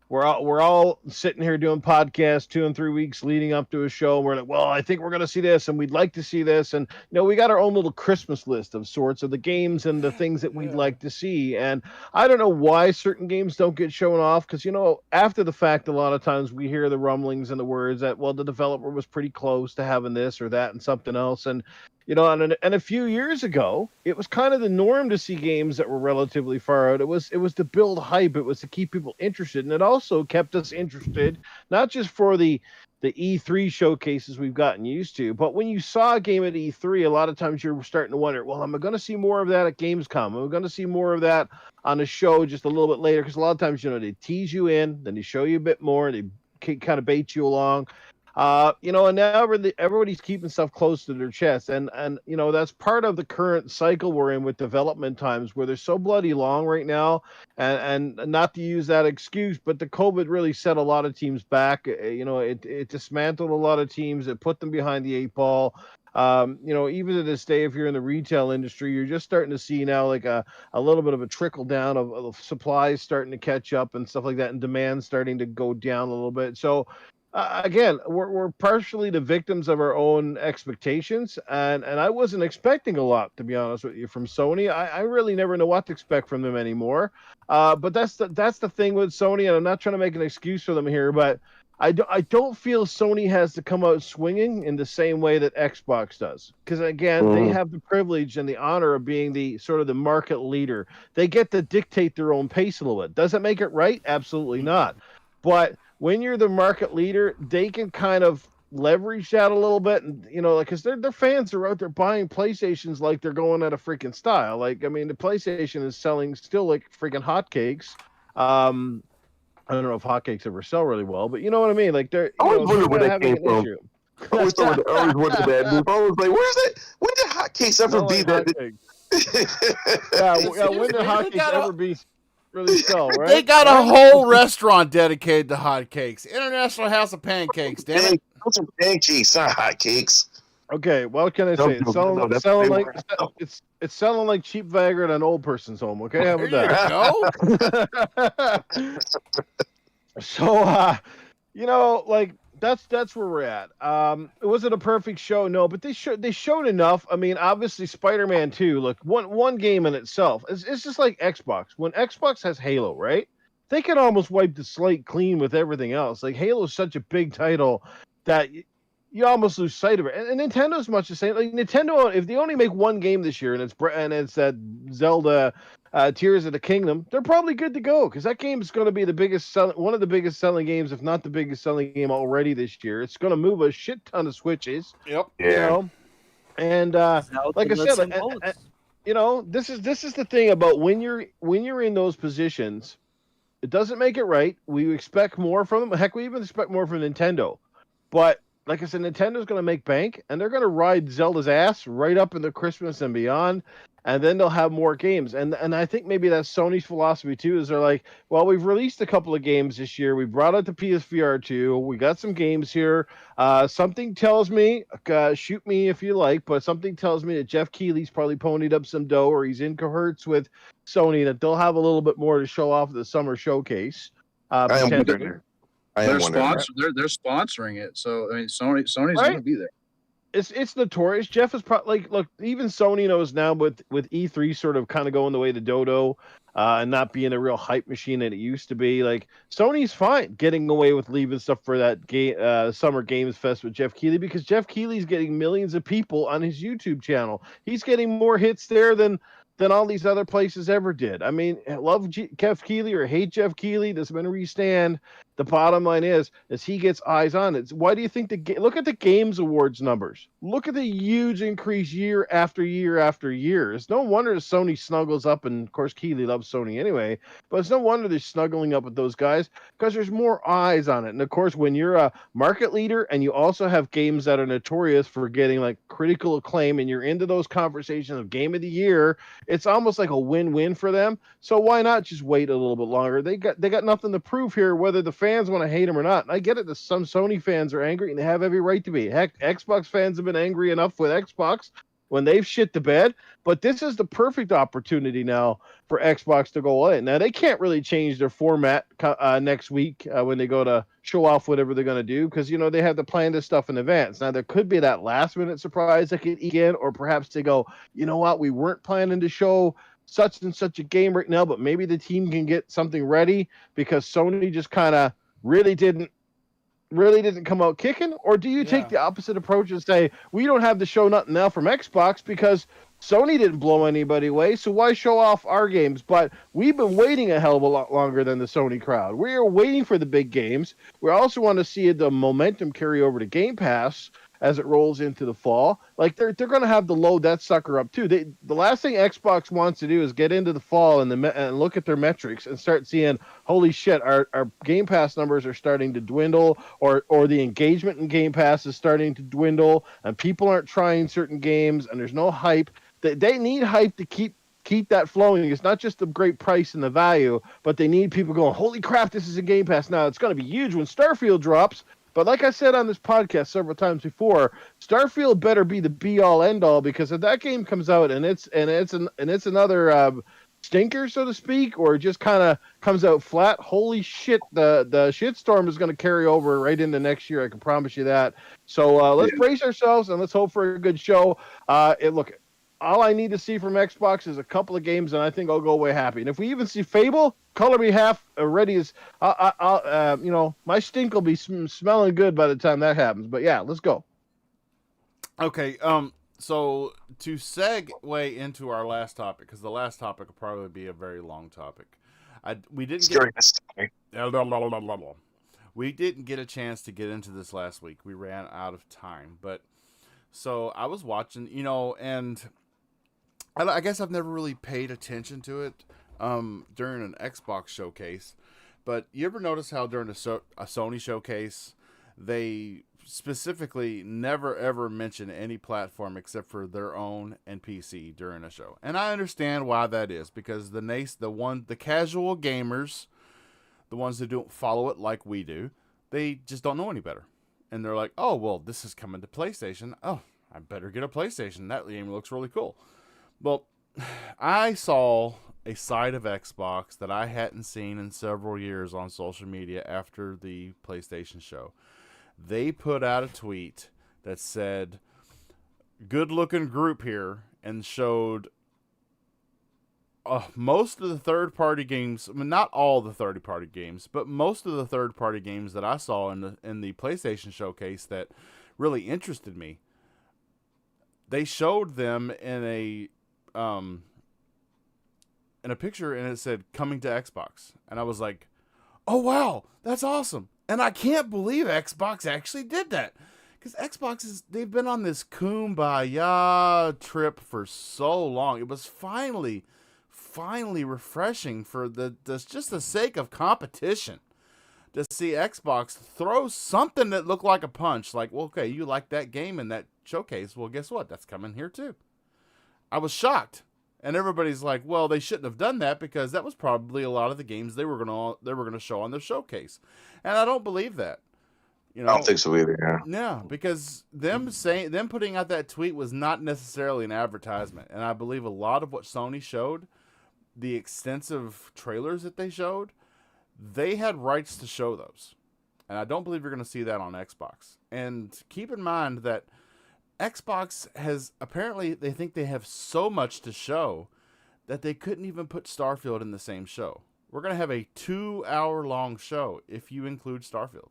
We're all sitting here doing podcasts 2 and 3 weeks leading up to a show. We're like, well, I think we're going to see this and we'd like to see this. And, we got our own little Christmas list of sorts of the games and the things that we'd like to see. And I don't know why certain games don't get shown off because, after the fact, a lot of times we hear the rumblings and the words that, well, the developer was pretty close to having this or that and something else. And, and a few years ago, it was kind of the norm to see games that were relatively far out. It was to build hype. It was to keep people interested, and it also kept us interested, not just for the E3 showcases we've gotten used to, but when you saw a game at E3, a lot of times you're starting to wonder, well, am I going to see more of that at Gamescom? Am I going to see more of that on a show just a little bit later? Because a lot of times, they tease you in, then they show you a bit more, they kind of bait you along. And now everybody's keeping stuff close to their chest, and that's part of the current cycle we're in with development times, where they're so bloody long right now, and not to use that excuse, but the COVID really set a lot of teams back. It dismantled a lot of teams, it put them behind the eight ball. Even to this day, if you're in the retail industry, you're just starting to see now like a little bit of a trickle down of supplies starting to catch up and stuff like that, and demand starting to go down a little bit. So again, we're partially the victims of our own expectations, and I wasn't expecting a lot, to be honest with you, from Sony. I really never know what to expect from them anymore. But that's the thing with Sony, and I'm not trying to make an excuse for them here, but I don't feel Sony has to come out swinging in the same way that Xbox does, because again, they have the privilege and the honor of being the sort of the market leader. They get to dictate their own pace a little bit. Does it make it right? Absolutely not. But when you're the market leader, they can kind of leverage that a little bit, and because their fans are out there buying PlayStations like they're going out of freaking style. Like, I mean, the PlayStation is selling still like freaking hotcakes. I don't know if hotcakes ever sell really well, but you know what I mean. Like they're having an issue. I always wondered that. I was like, where's that? When did hotcakes ever be that? When did hotcakes ever be really sell, right? They got a whole restaurant dedicated to hotcakes. International House of Pancakes, damn it. Those are pancakes, not hotcakes. Okay, what can I say? It's selling like cheap Viagra at an old person's home. Okay, how about that? So, like that's where we're at. Was it a perfect show? No, but they showed enough. I mean, obviously, Spider-Man 2. Look, one game in itself. It's just like Xbox. When Xbox has Halo, right? They can almost wipe the slate clean with everything else. Like Halo is such a big title that you almost lose sight of it. And Nintendo's much the same. Like Nintendo, if they only make one game this year and it's that Zelda Tears of the Kingdom, they're probably good to go, because that game is going to be one of the biggest selling games, if not the biggest selling game already this year. It's going to move a shit ton of Switches. Yep. Yeah. And like I said, this is the thing about when you're in those positions, it doesn't make it right. We expect more from them. Heck, we even expect more from Nintendo. But like I said, Nintendo's going to make bank, and they're going to ride Zelda's ass right up into Christmas and beyond, and then they'll have more games. And I think maybe that's Sony's philosophy too, is they're like, well, we've released a couple of games this year. We brought out the PSVR 2. We got some games here. Something tells me, shoot me if you like, but something tells me that Jeff Keighley's probably ponied up some dough, or he's in cahoots with Sony, that they'll have a little bit more to show off at the summer showcase. They're sponsoring it, so I mean, Sony's going to be there. It's notorious. Jeff is probably look. Even Sony knows now with E3 sort of kind of going the way to Dodo, and not being a real hype machine that it used to be. Like Sony's fine getting away with leaving stuff for that Summer Games Fest with Jeff Keighley, because Jeff Keighley's getting millions of people on his YouTube channel. He's getting more hits there than all these other places ever did. I mean, love Jeff Keighley or hate Jeff Keighley, doesn't matter where you stand. The bottom line is he gets eyes on it. Why do you think look at the Games Awards numbers? Look at the huge increase year after year after year. It's no wonder Sony snuggles up, and of course Keighley loves Sony anyway, but it's no wonder they're snuggling up with those guys, because there's more eyes on it. And of course, when you're a market leader and you also have games that are notorious for getting like critical acclaim, and you're into those conversations of Game of the Year, it's almost like a win-win for them. So why not just wait a little bit longer? They got nothing to prove here, whether the fans want to hate them or not. And I get it that some Sony fans are angry, and they have every right to be. Heck, Xbox fans have been angry enough with Xbox when they've shit the bed. But this is the perfect opportunity now for Xbox to go in. Now, they can't really change their format next week when they go to show off whatever they're going to do, because, they have to plan this stuff in advance. Now, there could be that last-minute surprise that could eke in, or perhaps they go, you know what, we weren't planning to show such and such a game right now, but maybe the team can get something ready, because Sony just kind of really didn't come out kicking. Or do you take the opposite approach and say, we don't have to show nothing now from Xbox because Sony didn't blow anybody away, so why show off our games? But we've been waiting a hell of a lot longer than the Sony crowd. We are waiting for the big games. We also want to see the momentum carry over to Game Pass, as it rolls into the fall. Like they're going to have to load that sucker up too. The last thing Xbox wants to do is get into the fall and look at their metrics and start seeing, holy shit, our Game Pass numbers are starting to dwindle, or the engagement in Game Pass is starting to dwindle, and people aren't trying certain games, and there's no hype. They need hype to keep that flowing. It's not just the great price and the value, but they need people going, holy crap, this is a Game Pass now. It's going to be huge when Starfield drops. But like I said on this podcast several times before, Starfield better be the be all end all, because if that game comes out and it's another stinker, so to speak, or just kind of comes out flat, holy shit, the shitstorm is going to carry over right into next year. I can promise you that. So let's brace ourselves and let's hope for a good show. Look, all I need to see from Xbox is a couple of games, and I think I'll go away happy. And if we even see Fable, color me half ready as my stink will be smelling good by the time that happens. But yeah, let's go. Okay. So to segue into our last topic, because the last topic will probably be a very long topic. We didn't get a chance to get into this last week. We ran out of time, but so I was watching, and I guess I've never really paid attention to it during an Xbox showcase. But you ever notice how during a Sony showcase, they specifically never ever mention any platform except for their own and PC during a show? And I understand why that is, because the casual gamers, the ones that don't follow it like we do, they just don't know any better. And they're like, oh, well, this is coming to PlayStation. Oh, I better get a PlayStation. That game looks really cool. Well, I saw a side of Xbox that I hadn't seen in several years on social media after the PlayStation show. They put out a tweet that said, good looking group here, and showed most of the third-party games, I mean, not all the third-party games, but most of the third-party games that I saw in the PlayStation showcase that really interested me. They showed them in a picture, and it said coming to Xbox, and I was like, oh wow, that's awesome. And I can't believe Xbox actually did that, because Xbox they've been on this kumbaya trip for so long. It was finally refreshing for just the sake of competition to see Xbox throw something that looked like a punch. Like, well, okay, you like that game in that showcase, well, guess what, that's coming here too. I was shocked, and everybody's like, well, they shouldn't have done that, because that was probably a lot of the games they were gonna show on their showcase, and I don't believe that. I don't think so either. Yeah. No, because them putting out that tweet was not necessarily an advertisement, and I believe a lot of what Sony showed, the extensive trailers that they showed, they had rights to show those, and I don't believe you're going to see that on Xbox. And keep in mind that Xbox has, apparently they think they have so much to show that they couldn't even put Starfield in the same show. We're going to have a 2-hour-long show if you include Starfield.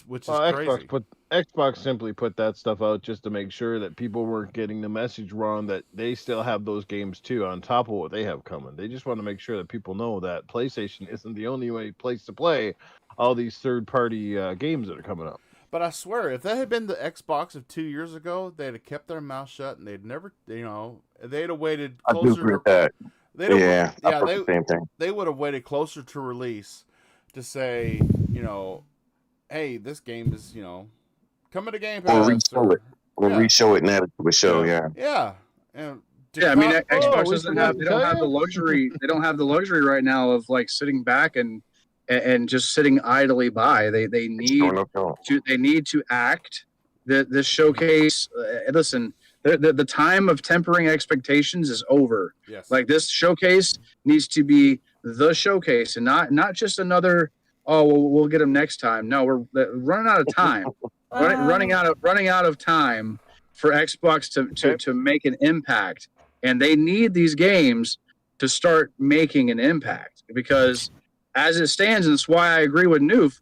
Which is crazy. Xbox simply put that stuff out just to make sure that people weren't getting the message wrong, that they still have those games too on top of what they have coming. They just want to make sure that people know that PlayStation isn't the only place to play all these third-party games that are coming up. But I swear, if that had been the Xbox of 2 years ago, they'd have kept their mouth shut, and they'd never, they'd have waited closer. I do agree with that. The same thing. They would have waited closer to release to say, hey, this game is, coming to Game Pass. Re-show it now to a show, Yeah. I mean, Xbox doesn't have. They don't have the luxury. They don't have the luxury right now of like sitting back and just sitting idly by. They need to act. This showcase. Listen, the time of tempering expectations is over. Yes. Like, this showcase needs to be the showcase, and not just another. Oh, well, we'll get them next time. No, we're running out of time. running out of time for Xbox to make an impact, and they need these games to start making an impact, because as it stands, and that's why I agree with Noof,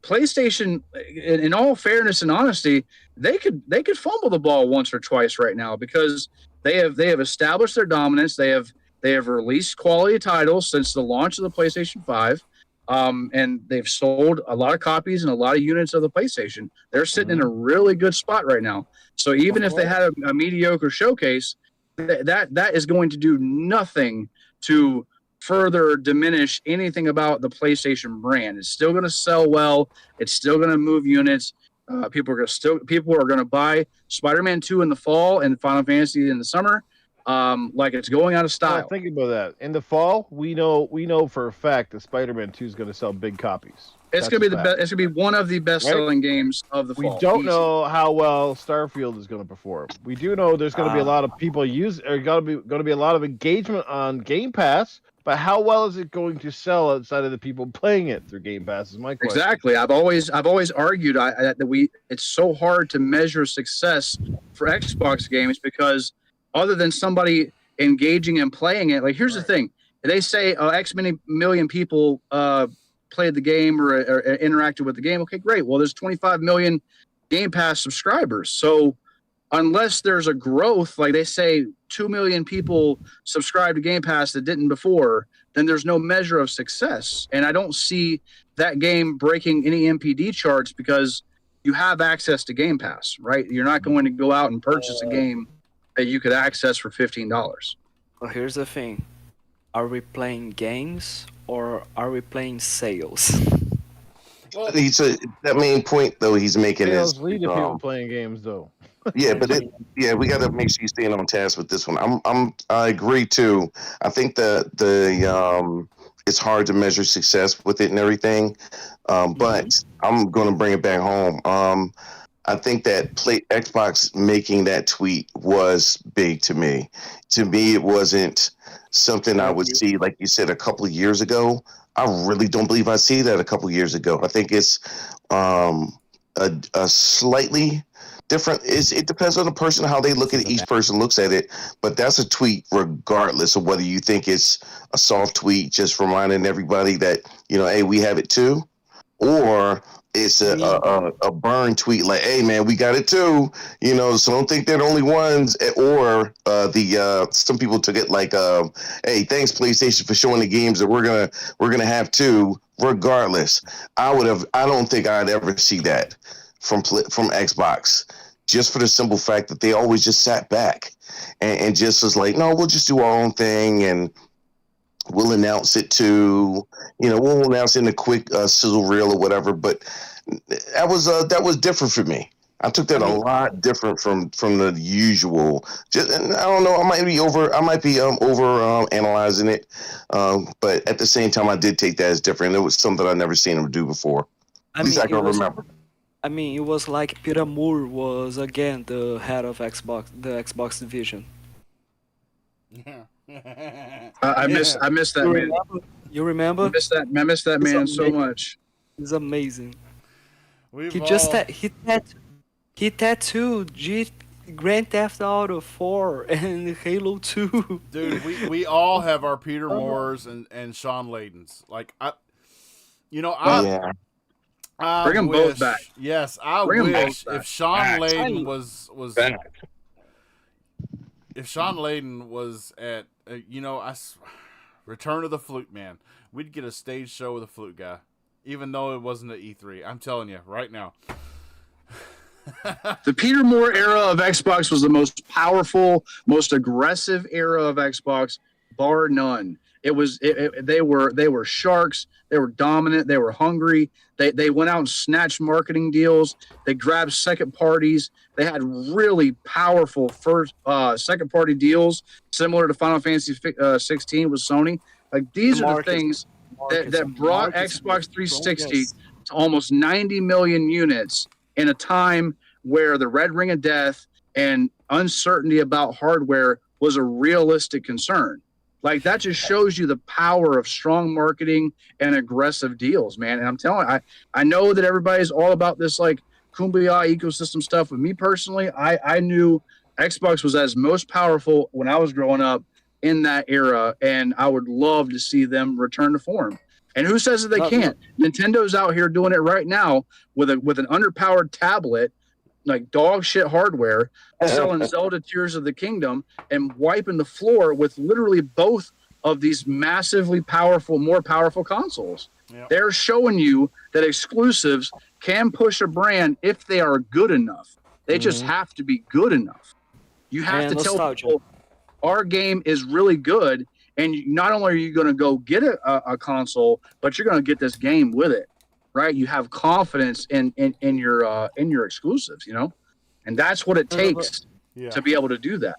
PlayStation, in all fairness and honesty, they could fumble the ball once or twice right now, because they have established their dominance. They have released quality titles since the launch of the PlayStation 5. and they've sold a lot of copies and a lot of units of the PlayStation. They're sitting in a really good spot right now. So even if they had a mediocre showcase, that is going to do nothing to further diminish anything about the PlayStation brand. It's still going to sell well. It's still going to move units. People are going to buy Spider-Man 2 in the fall and Final Fantasy in the summer. Like it's going out of style. Think about that. In the fall, we know for a fact that Spider-Man 2 is going to sell big copies. It's going to be the best. It's going to be one of the best-selling games of the fall. We don't know how well Starfield is going to perform. We do know there's going to be a lot of people going to be a lot of engagement on Game Pass. But how well is it going to sell outside of the people playing it through Game Pass? Is my question. Exactly. I've always argued that it's so hard to measure success for Xbox games because other than somebody engaging and playing it, like here's the thing: they say X many million people played the game or interacted with the game. Okay, great. Well, there's 25 million Game Pass subscribers, so unless there's a growth, like they say 2 million people subscribe to Game Pass that didn't before, then there's no measure of success. And I don't see that game breaking any MPD charts because you have access to Game Pass, right? You're not going to go out and purchase a game that you could access for $15. Well, here's the thing. Are we playing games or are we playing sales? Well, that main point, though, he's making sales is... lead to people playing games, though. Yeah, but we got to make sure you stay on task with this one. I agree too. I think it's hard to measure success with it and everything. But I'm going to bring it back home. I think that Xbox making that tweet was big to me. To me, it wasn't something I would see, like you said, a couple of years ago. I really don't believe I see that a couple of years ago. I think it's a slightly different. It depends on the person, how they look at it. Each person looks at it, but that's a tweet regardless of whether you think it's a soft tweet just reminding everybody that, hey, we have it too, or it's a burn tweet like, hey man, we got it too, so don't think they're the only ones. Or some people took it like, hey, thanks PlayStation for showing the games that we're gonna have too. Regardless, I don't think I'd ever see that from Xbox, just for the simple fact that they always just sat back and just was like, no, we'll just do our own thing and we'll announce it too. We'll announce it in a quick sizzle reel or whatever. But that was different for me. I took that a lot different from the usual. And I don't know. I might be over analyzing it, but at the same time, I did take that as different. It was something I'd never seen him do before. At least I can remember. I mean, it was like Peter Moore was again the head of Xbox, the Xbox division. I miss that man. You remember? I miss that man so much. It's amazing. He tattooed Grand Theft Auto 4 and Halo 2. Dude, we all have our Peter Moores and Sean Layden's. Like bring them both back. Yes, I wish if Sean Layden was back. If Sean Layden was at Return of the Flute Man, we'd get a stage show with a flute guy, even though it wasn't at E3. I'm telling you right now. The Peter Moore era of Xbox was the most powerful, most aggressive era of Xbox, bar none. They were sharks. They were dominant. They were hungry. They went out and snatched marketing deals. They grabbed second parties. They had really powerful second party deals, similar to Final Fantasy 16 with Sony. Like these are the things that brought Xbox 360 to almost 90 million units in a time where the Red Ring of Death and uncertainty about hardware was a realistic concern. Like that just shows you the power of strong marketing and aggressive deals, man. And I'm telling you, I know that everybody's all about this like kumbaya ecosystem stuff. But me personally, I knew Xbox was as most powerful when I was growing up in that era, and I would love to see them return to form. And who says that they can't? Nintendo's out here doing it right now with an underpowered tablet, like dog shit hardware, selling Zelda Tears of the Kingdom and wiping the floor with literally both of these massively powerful, more powerful consoles. Yep. They're showing you that exclusives can push a brand if they are good enough. They just have to be good enough. You have to tell people our game is really good, and not only are you going to go get a console, but you're going to get this game with it, right? You have confidence in your exclusives, and that's what it takes to be able to do that.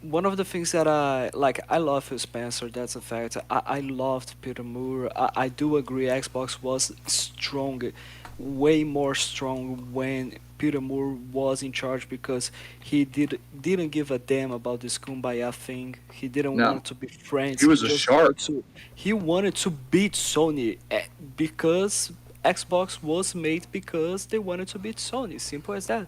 One of the things that I love Phil Spencer. That's a fact. I loved Peter Moore. I do agree. Xbox was strong, way more strong when Peter Moore was in charge because he didn't give a damn about this kumbaya thing. He didn't want to be friends. He was a shark. He wanted to beat Sony because Xbox was made because they wanted to beat Sony. Simple as that.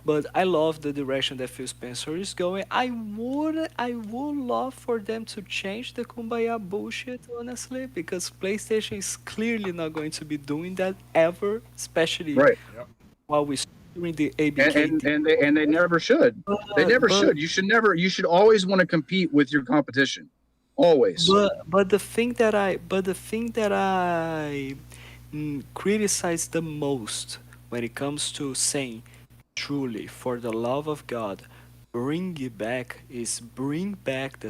But I love the direction that Phil Spencer is going. I would love for them to change the kumbaya bullshit, honestly, because PlayStation is clearly not going to be doing that ever, especially while we're doing the ABK. And they never should. They never should. You should always want to compete with your competition, always. But the thing that I criticize the most when it comes to saying, truly, for the love of God, bring back the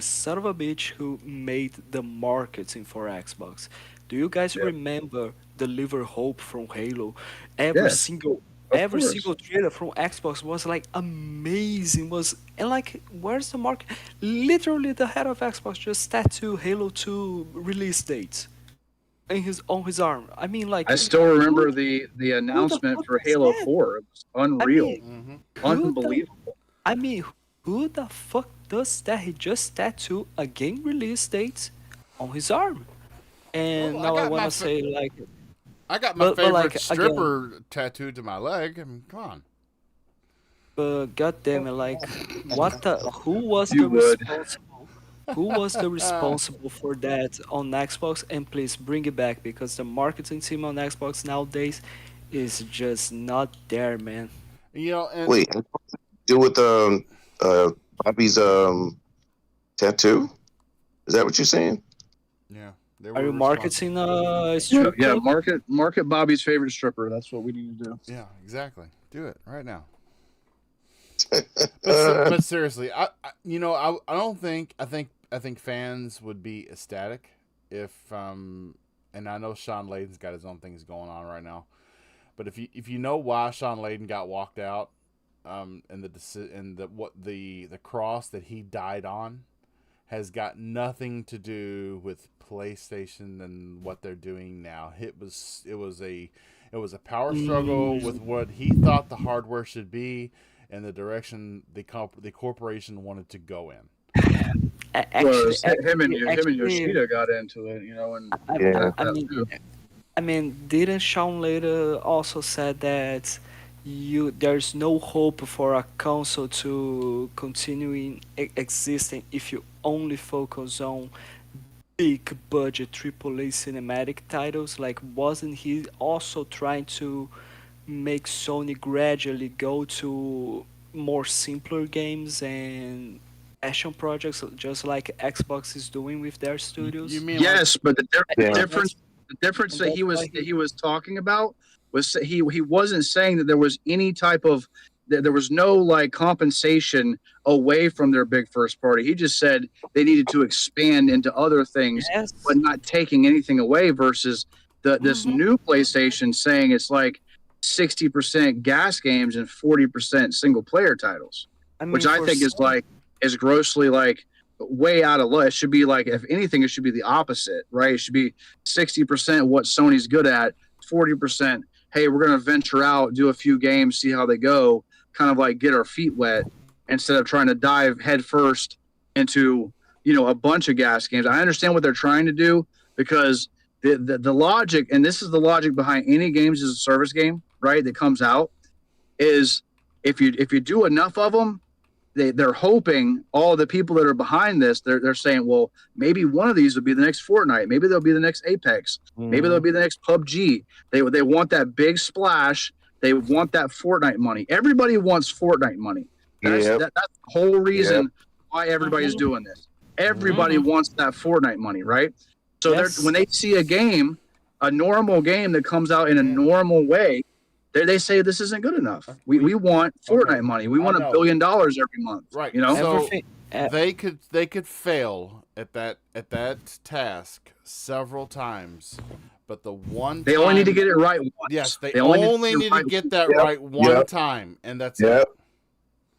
son of a bitch who made the marketing for Xbox. Do you guys remember Deliver Hope from Halo? Every single trailer from Xbox was like amazing. Where's the market? Literally, the head of Xbox just tattooed Halo 2 release dates on his arm. I mean, I still remember the announcement for Halo 4. It was unreal. Unbelievable. Who the fuck does that? He just tattooed a game release date on his arm. And now I want to say, I got my favorite stripper tattooed to my leg. I mean, come on. But goddamn it, who was the responsible? Who was the responsible for that on Xbox? And please bring it back because the marketing team on Xbox nowadays is just not there, man. Wait, deal with Bobby's tattoo? Is that what you're saying? Yeah. Are you marketing strip? Yeah, market Bobby's favorite stripper. That's what we need to do. Yeah, exactly. Do it right now. but seriously, I think fans would be ecstatic if and I know Sean Layden's got his own things going on right now, but if you know why Sean Layden got walked out, and the cross that he died on has got nothing to do with PlayStation and what they're doing now. It was a power struggle with what he thought the hardware should be and the direction the corporation wanted to go in. Him and Yoshida got into it, didn't Sean later also said that there's no hope for a console to continue existing if you only focus on big budget AAA cinematic titles? Wasn't he also trying to make Sony gradually go to more simpler games and passion projects, just like Xbox is doing with their studios? You mean but the difference that he was talking about was he wasn't saying that there was any type of there was no compensation away from their big first party. He just said they needed to expand into other things, but not taking anything away. Versus this new PlayStation saying it's 60% gas games and 40% single player titles, which I think is grossly way out of line. It should be if anything, it should be the opposite, right? It should be 60% what Sony's good at, 40%. Hey, we're going to venture out, do a few games, see how they go, kind of get our feet wet instead of trying to dive head first into, a bunch of gas games. I understand what they're trying to do because the logic, and this is the logic behind any games as a service game, right, that comes out, is if you do enough of them, they're hoping all the people that are behind this, they're saying, well, maybe one of these will be the next Fortnite. Maybe they'll be the next Apex. Maybe they'll be the next PUBG. They want that big splash. They want that Fortnite money. Everybody wants Fortnite money. That's the whole reason why everybody's doing this. Everybody wants that Fortnite money, right? So when they see a game a normal game that comes out in a normal way, they say this isn't good enough. We want Fortnite money. We want $1 billion every month. Right. You know, so they could fail at that task several times, but the one they only need to get it right once. Yes, they only need to get that right one time, and that's it.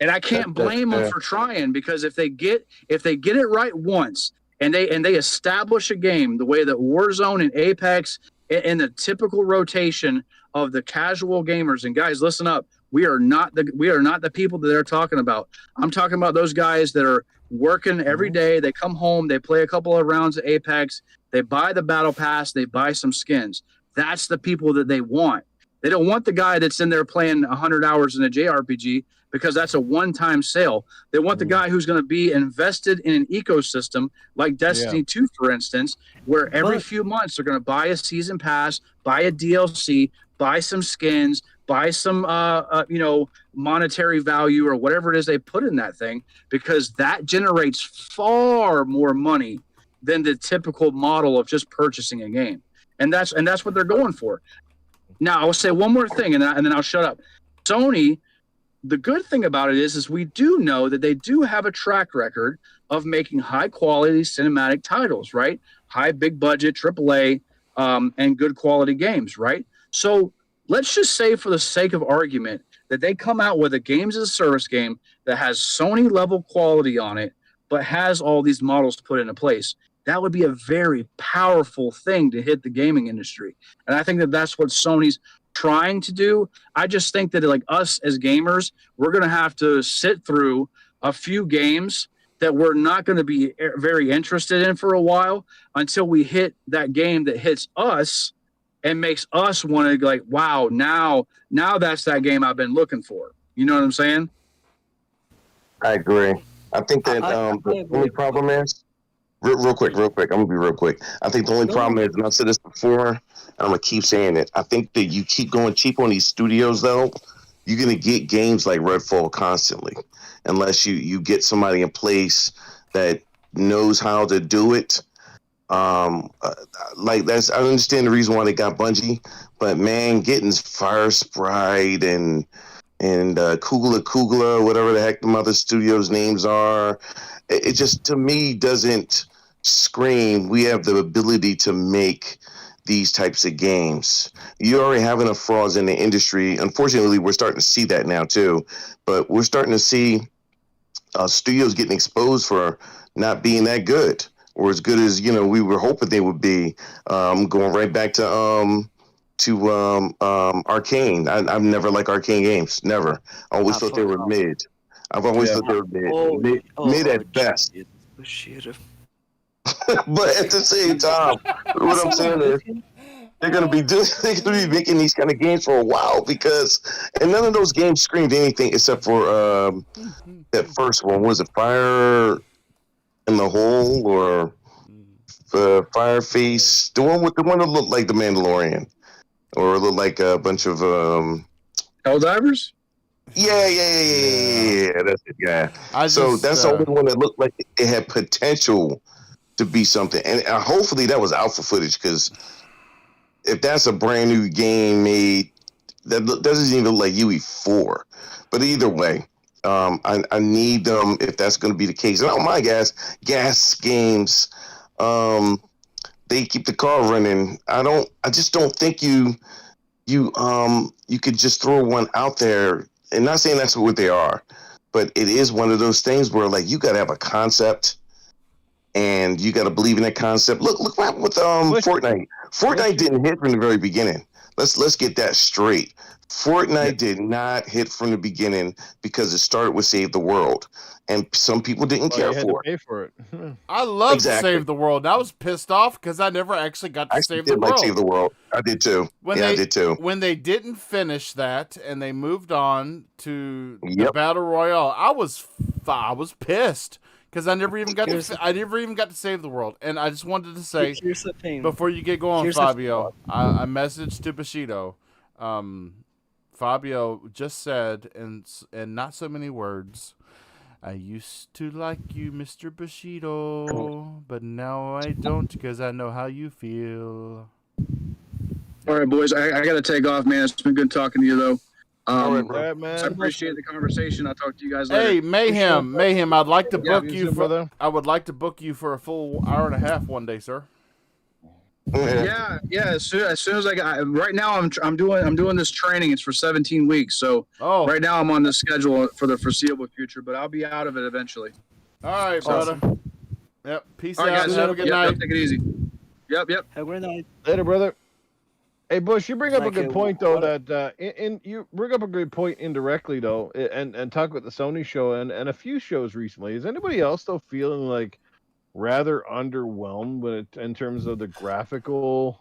And I can't blame them for trying, because if they get it right once and they establish a game the way that Warzone and Apex in the typical rotation of the casual gamers, and guys, listen up, we are not the people that they're talking about. I'm talking about those guys that are working every day. They come home, they play a couple of rounds of Apex, they buy the battle pass, they buy some skins. That's the people that they want. They don't want the guy that's in there playing 100 hours in a JRPG, because that's a one-time sale. They want the guy who's going to be invested in an ecosystem like Destiny 2, for instance, where every few months they're going to buy a season pass, buy a DLC, buy some skins, buy some monetary value or whatever it is they put in that thing, because that generates far more money than the typical model of just purchasing a game. And that's what they're going for. Now, I will say one more thing, and then I'll shut up. Sony, the good thing about it is we do know that they do have a track record of making high-quality cinematic titles, right? High, big budget, AAA, and good quality games, right? So let's just say, for the sake of argument, that they come out with a games as a service game that has Sony-level quality on it, but has all these models put into place. That would be a very powerful thing to hit the gaming industry. And I think that that's what Sony's trying to do. I just think that, like, us as gamers, we're going to have to sit through a few games that we're not going to be very interested in for a while, until we hit that game that hits us and makes us want to, like, wow, now that's that game I've been looking for. You know what I'm saying? I agree. I think that the only problem is, real quick, I'm going to be real quick. I think the only problem is, and I've said this before, and I'm going to keep saying it, I think that you keep going cheap on these studios, though, you're going to get games like Redfall constantly, unless you get somebody in place that knows how to do it. Like, that's, I understand the reason why they got Bungie, but man, getting Fire Sprite and Kugla, whatever the heck the other studios' names are, it just, to me, doesn't scream we have the ability to make these types of games. You already have enough frauds in the industry. Unfortunately, we're starting to see that now too, but we're starting to see studios getting exposed for not being that good, or as good as, we were hoping they would be. Going right back to Arcane. I've never liked Arcane games. Never. I always thought they were mid. I've always thought they were mid at best. But at the same time, what I'm saying is, they're gonna be making these kind of games for a while, and none of those games screamed anything except for that first one. Was it Fire in the Hole, or Fireface? The one that looked like the Mandalorian, or looked like a bunch of Helldivers? Yeah. That's it. Yeah. That's the only one that looked like it had potential to be something, and hopefully that was alpha footage, because if that's a brand new game made, that doesn't even look like UE4. But either way, I need them if that's going to be the case. And I don't mind gas games. They keep the car running. I just don't think you could just throw one out there. And not saying that's what they are, but it is one of those things where, like, you got to have a concept, and you got to believe in that concept. Look what happened with Fortnite. Fortnite didn't hit from the very beginning. Let's get that straight. Fortnite did not hit from the beginning because it started with Save the World, and some people didn't care for it. Pay for it. I love Save the World. I was pissed off because I never actually got to save the world. Like Save the World. I did too. I did too. When they didn't finish that and they moved on to the Battle Royale, I was pissed. Because I never even got to save the world, and I just wanted to say before you get going, Fabio, I messaged to Bushido. Fabio just said, in not so many words, I used to like you, Mr. Bushido, but now I don't, because I know how you feel. All right, boys. I got to take off, man. It's been good talking to you, though. All right, man. I appreciate the conversation. I'll talk to you guys later. Hey, Mayhem, I'd like to book you for. brother. I would like to book you for a full hour and a half one day, sir. Yeah. As soon as I got. Right now, I'm doing this training. It's for 17 weeks. So right now I'm on the schedule for the foreseeable future, but I'll be out of it eventually. All right, brother. Yep. Peace out. Guys. Have a good night. Take it easy. Yep. Have a great night. Later, brother. Hey, Bush, you bring up a good point though. That you bring up a good point indirectly though, and talk about the Sony show and a few shows recently. Is anybody else though feeling like rather underwhelmed in terms of the graphical?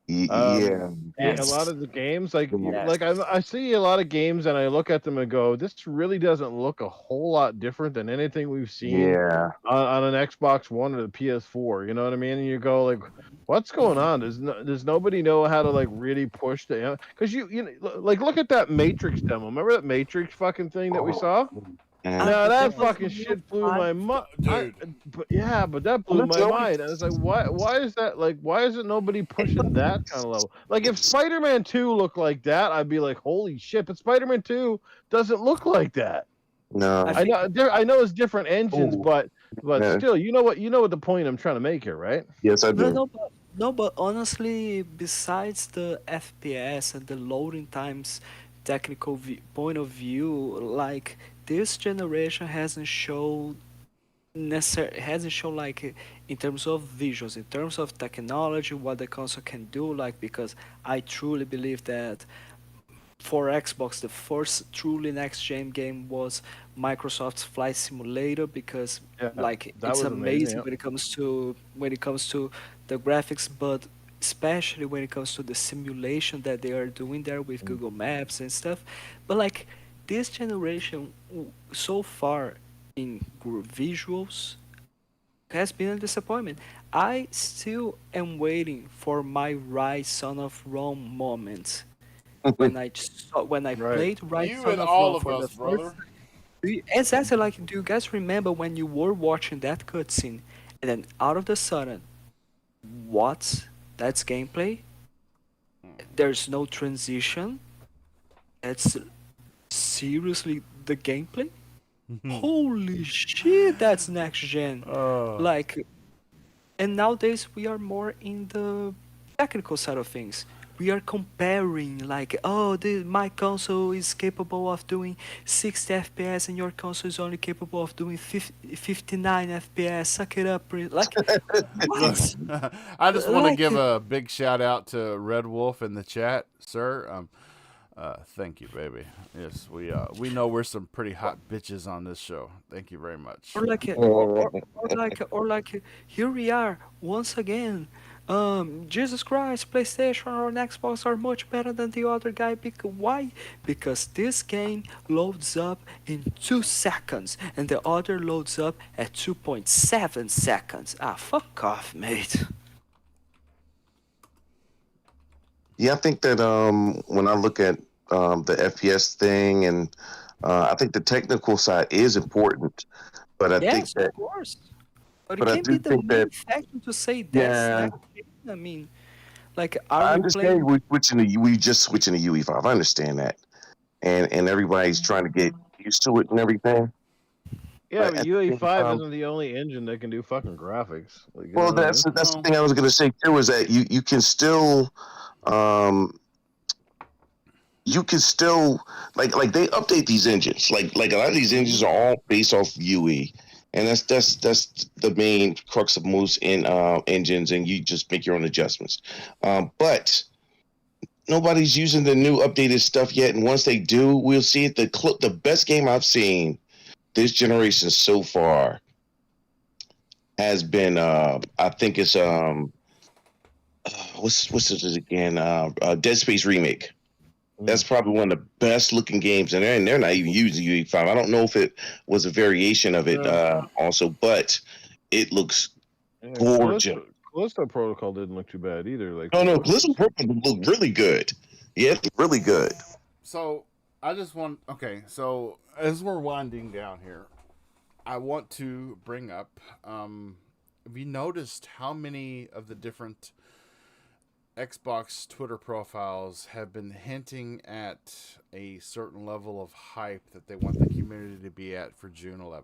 Yeah. A lot of the games, like I see a lot of games and I look at them and go, this really doesn't look a whole lot different than anything we've seen on an Xbox One or the PS4. You know what I mean? And you go like, what's going on? Does nobody know how to like really push the? Because you know, like look at that Matrix demo. Remember that Matrix fucking thing that we saw? No, that fucking shit blew my mind. But that blew my mind. I was like, why is that? Like, why isn't nobody pushing that kind of level? Like, if Spider-Man 2 looked like that, I'd be like, holy shit. But Spider-Man 2 doesn't look like that. No, I know it's different engines, but still, you know what the point I'm trying to make here, right? Yes, I do. No, but honestly, besides the FPS and the loading times, technical point of view, like this generation hasn't shown like in terms of visuals, in terms of technology, what the console can do. Like because I truly believe that for Xbox, the first truly next-gen game was Microsoft's Flight Simulator because it's amazing when it comes to the graphics, but especially when it comes to the simulation that they are doing there with Google Maps and stuff. But like this generation so far in visuals has been a disappointment. I still am waiting for my Rise Son of Rome moment. When I played Rise Son of Rome for the first time. Exactly, like, do you guys remember when you were watching that cutscene and then out of the sudden, that's gameplay? There's no transition. It's seriously the gameplay? Holy shit, that's next gen. Like, and nowadays we are more in the technical side of things. We are comparing like, my console is capable of doing 60 FPS and your console is only capable of doing 59 FPS. Suck it up, like. What? I just want to give a big shout out to Red Wolf in the chat, sir. Thank you, baby. Yes, we know we're some pretty hot bitches on this show. Thank you very much. Or like, here we are once again. Jesus Christ, PlayStation or Xbox are much better than the other guy. Why? Because this game loads up in 2 seconds and the other loads up at 2.7 seconds. Fuck off, mate. Yeah, I think that when I look at the FPS thing, and I think the technical side is important, but I think that, of course. But it can't be the main factor to say that's I mean, like, I understand we just switching to UE5. I understand that, and everybody's trying to get used to it and everything. Yeah, but UE5 isn't the only engine that can do fucking graphics. Like, well, that's the thing I was going to say too, is that you can still like they update these engines. Like a lot of these engines are all based off UE. And that's the main crux of most engines, and you just make your own adjustments. But nobody's using the new updated stuff yet, and once they do, we'll see it. The best game I've seen this generation so far has been, I think it's what's it again? Dead Space Remake. That's probably one of the best looking games, and they're not even using UE5. I don't know if it was a variation of it also, but it looks gorgeous. Callisto Protocol didn't look too bad either. Like, no, Callisto Protocol looked really good. Yeah, it's really good. So I just want so as we're winding down here, I want to bring up. Have you noticed how many of the different Xbox Twitter profiles have been hinting at a certain level of hype that they want the community to be at for June 11th.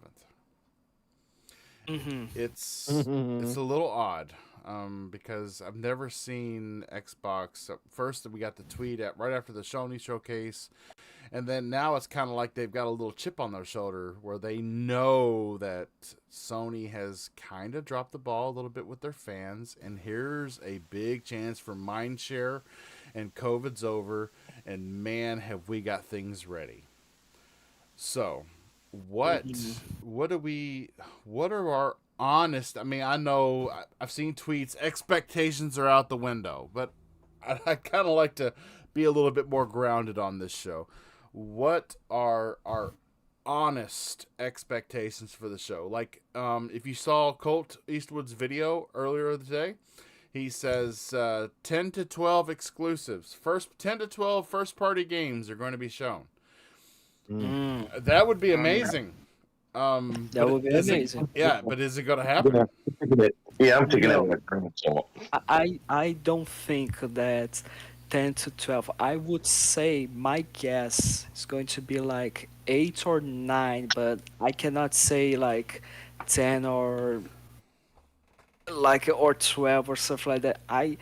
Mm-hmm. It's a little odd because I've never seen Xbox. First, we got the tweet right after the Sony showcase, and then now it's kind of like they've got a little chip on their shoulder where they know that Sony has kind of dropped the ball a little bit with their fans, and here's a big chance for mind share, and COVID's over, and man, have we got things ready. So, what are our honest, I mean, I know I've seen tweets, expectations are out the window, but I kind of like to be a little bit more grounded on this show. What are our honest expectations for the show? Like, if you saw Colt Eastwood's video earlier today, he says 10 to 12 exclusives. 10 to 12 first-party games are going to be shown. That would be amazing. That would be amazing. But is it going to happen? I'm taking that with a grain of salt. I don't think that 10 to 12. I would say my guess is going to be like 8 or 9, but I cannot say like 10 or 12 or stuff like that. I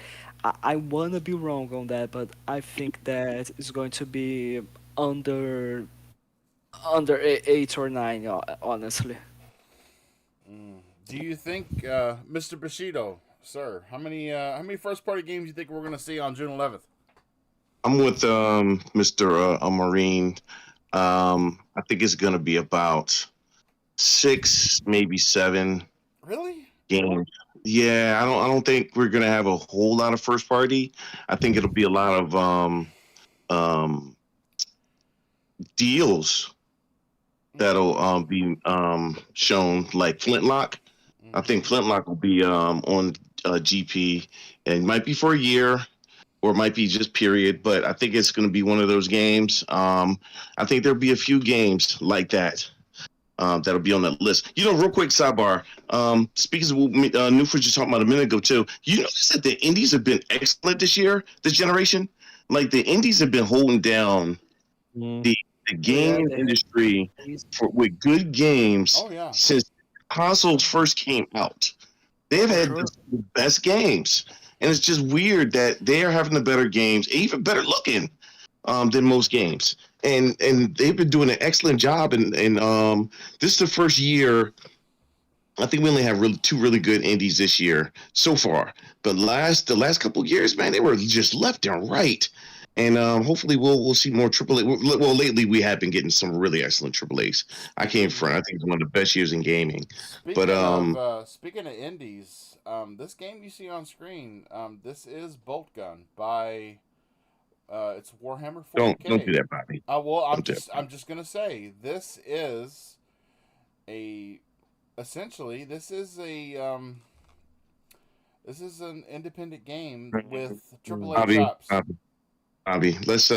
want to be wrong on that, but I think that it's going to be under 8 or 9, honestly. Do you think, Mr. Bushido, sir, how many first party games do you think we're going to see on June 11th? I'm with Mr. Marine. I think it's going to be about 6, maybe 7 Really? games. Yeah, I don't think we're going to have a whole lot of first party. I think it'll be a lot of deals that'll be shown, like Flintlock. I think Flintlock will be on GP, and it might be for a year, or it might be just period. But I think it's going to be one of those games. I think there'll be a few games like that that'll be on that list. Real quick sidebar. Speaking of what New Fridge was talking about a minute ago too, you notice that the indies have been excellent this generation. Like the indies have been holding down the game industry with good games since consoles first came out. They've had the best games, and it's just weird that they are having the better games, even better looking than most games. And they've been doing an excellent job. And this is the first year. I think we only have two really good indies this year so far. But the last couple of years, man, they were just left and right. And hopefully we'll see more AAA. Well, lately we have been getting some really excellent AAAs. I can't front. I think it's one of the best years in gaming. Speaking of indies, this game you see on screen, this is BoltGun by it's Warhammer 40K. Don't do that, Bobby. Well, I'm just gonna say this is essentially this is an independent game with AAA chops. Bobby, let's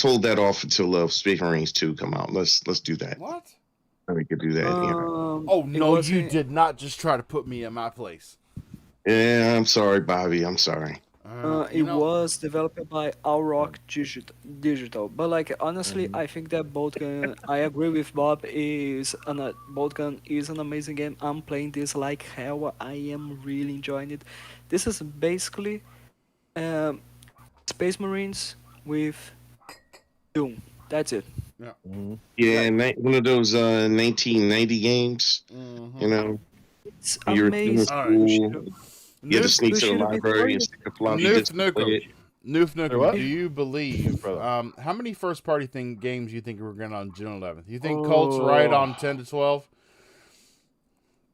hold that off until Space Marines 2 come out. Let's do that. What? We could do that. Oh no, you did not just try to put me in my place. Yeah, I'm sorry, Bobby. I'm sorry. It was developed by Rock Digital, but honestly, I think that BoltGun. I agree with Bob. BoltGun is an amazing game. I'm playing this like hell. I am really enjoying it. This is basically Space Marines with Doom. That's it. Yeah. Yeah, one of those 1990 games. It's amazing. You had to sneak to the library and stick a floppy disk. Noof, do you believe how many first party games you think we're going on June 11th? You think Colt's right on 10 to 12?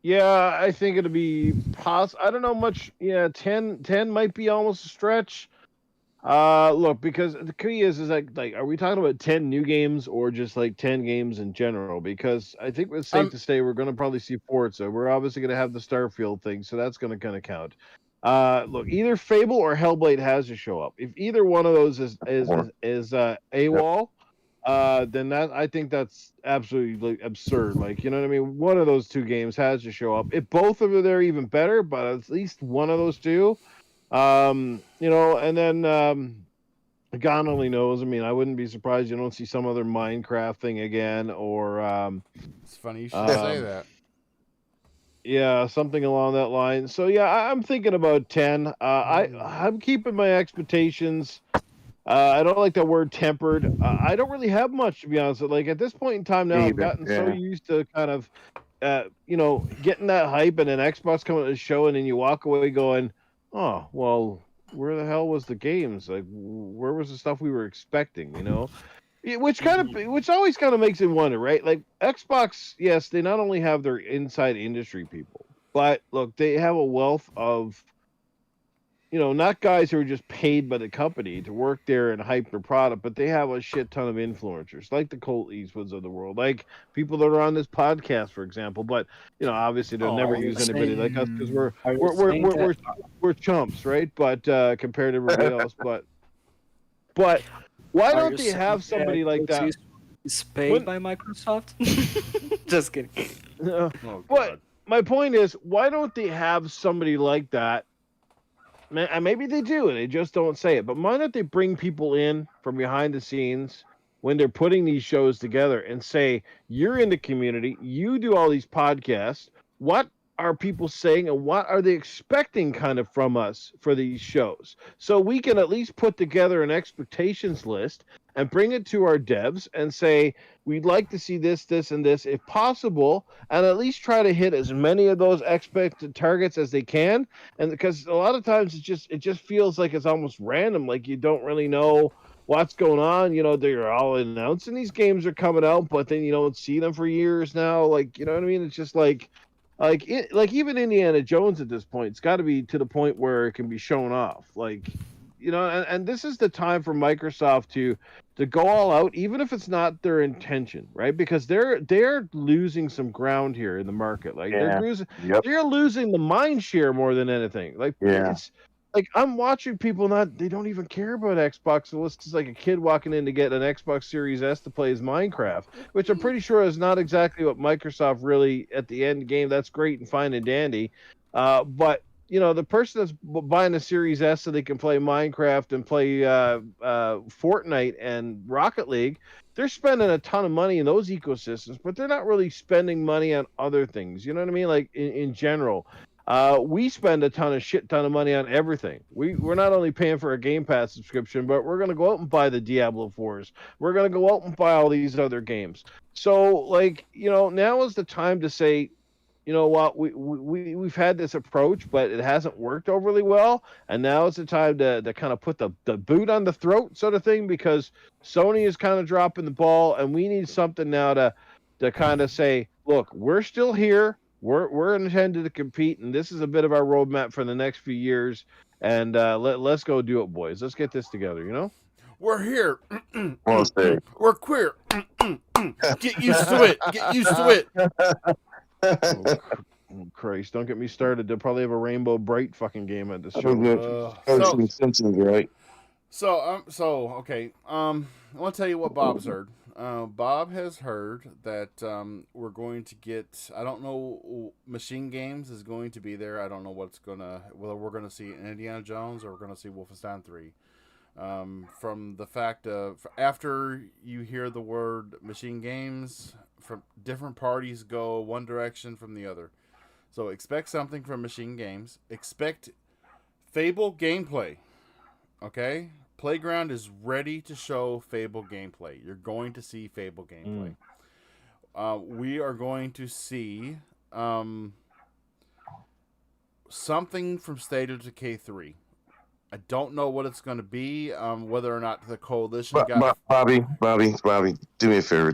Yeah, I think it'll be I don't know much. Yeah, 10 might be almost a stretch. Look, because the key is like, are we talking about 10 new games or just like 10 games in general? Because I think it's safe to say we're going to probably see Forza. We're obviously going to have the Starfield thing, so that's going to kind of count. Look, either Fable or Hellblade has to show up. If either one of those is AWOL, then I think that's absolutely absurd. Like, you know what I mean? One of those two games has to show up. If both of them are even better, but at least one of those two. And then God only knows. I mean, I wouldn't be surprised you don't see some other Minecraft thing again, or it's funny you should say that. Yeah, something along that line. So yeah, I'm thinking about 10. I'm keeping my expectations. I don't like that word tempered. I don't really have much, to be honest. Like at this point in time now, I've gotten so used to kind of, getting that hype and an Xbox coming to the show, and then you walk away going, "Oh, well, where the hell was the games? Like, where was the stuff we were expecting?" Which always kind of makes me wonder, right? Like Xbox, yes, they not only have their inside industry people, but look, they have a wealth of, not guys who are just paid by the company to work there and hype their product, but they have a shit ton of influencers, like the Colt Eastwoods of the world, like people that are on this podcast, for example. But obviously they'll never use anybody like us because we're chumps, right? But compared to everybody else, but why don't they have somebody like that? Is paid by Microsoft? Just kidding. But my point is, why don't they have somebody like that? Maybe they do, they just don't say it. But why don't they bring people in from behind the scenes when they're putting these shows together and say, you're in the community, you do all these podcasts. What are people saying and what are they expecting kind of from us for these shows? So we can at least put together an expectations list and bring it to our devs and say, we'd like to see this, this, and this if possible, and at least try to hit as many of those expected targets as they can. And because a lot of times it just feels like it's almost random, like you don't really know what's going on. They're all announcing these games are coming out, but then you don't see them for years now. Like, you know what I mean? It's just like even Indiana Jones at this point, it's got to be to the point where it can be shown off. Like, and this is the time for Microsoft to go all out, even if it's not their intention, right? Because they're losing some ground here in the market. Like they're losing the mind share more than anything. Like it's like I'm watching people they don't even care about Xbox. So it's just like a kid walking in to get an Xbox Series S to play his Minecraft, which I'm pretty sure is not exactly what Microsoft really at the end game. That's great and fine and dandy, but the person that's buying a Series S so they can play Minecraft and play Fortnite and Rocket League, they're spending a ton of money in those ecosystems, but they're not really spending money on other things. You know what I mean? Like in general. We spend a shit ton of money on everything. We're not only paying for a Game Pass subscription, but we're going to go out and buy the Diablo 4s. We're going to go out and buy all these other games. So, now is the time to say, you know what, we've had this approach, but it hasn't worked overly well, and now is the time to kind of put the boot on the throat sort of thing, because Sony is kind of dropping the ball, and we need something now to kind of say, look, we're still here. We're intended to compete, and this is a bit of our roadmap for the next few years. And let's go do it, boys. Let's get this together. We're here. Well said. We're queer. Get used to it. Get used to it. Oh, Christ! Don't get me started. They'll probably have a Rainbow Bright fucking game at this show. Simpsons, right? So okay. I want to tell you what Bob's heard. Bob has heard that we're going to get, I don't know, Machine Games is going to be there. I don't know whether we're going to see Indiana Jones or we're going to see Wolfenstein 3. From the fact of, after you hear the word Machine Games, from different parties go one direction from the other. So expect something from Machine Games. Expect Fable gameplay. Okay? Playground is ready to show Fable gameplay. You're going to see Fable gameplay. We are going to see something from State of Decay 3. I don't know what it's going to be, whether or not the coalition got... Bobby, do me a favor.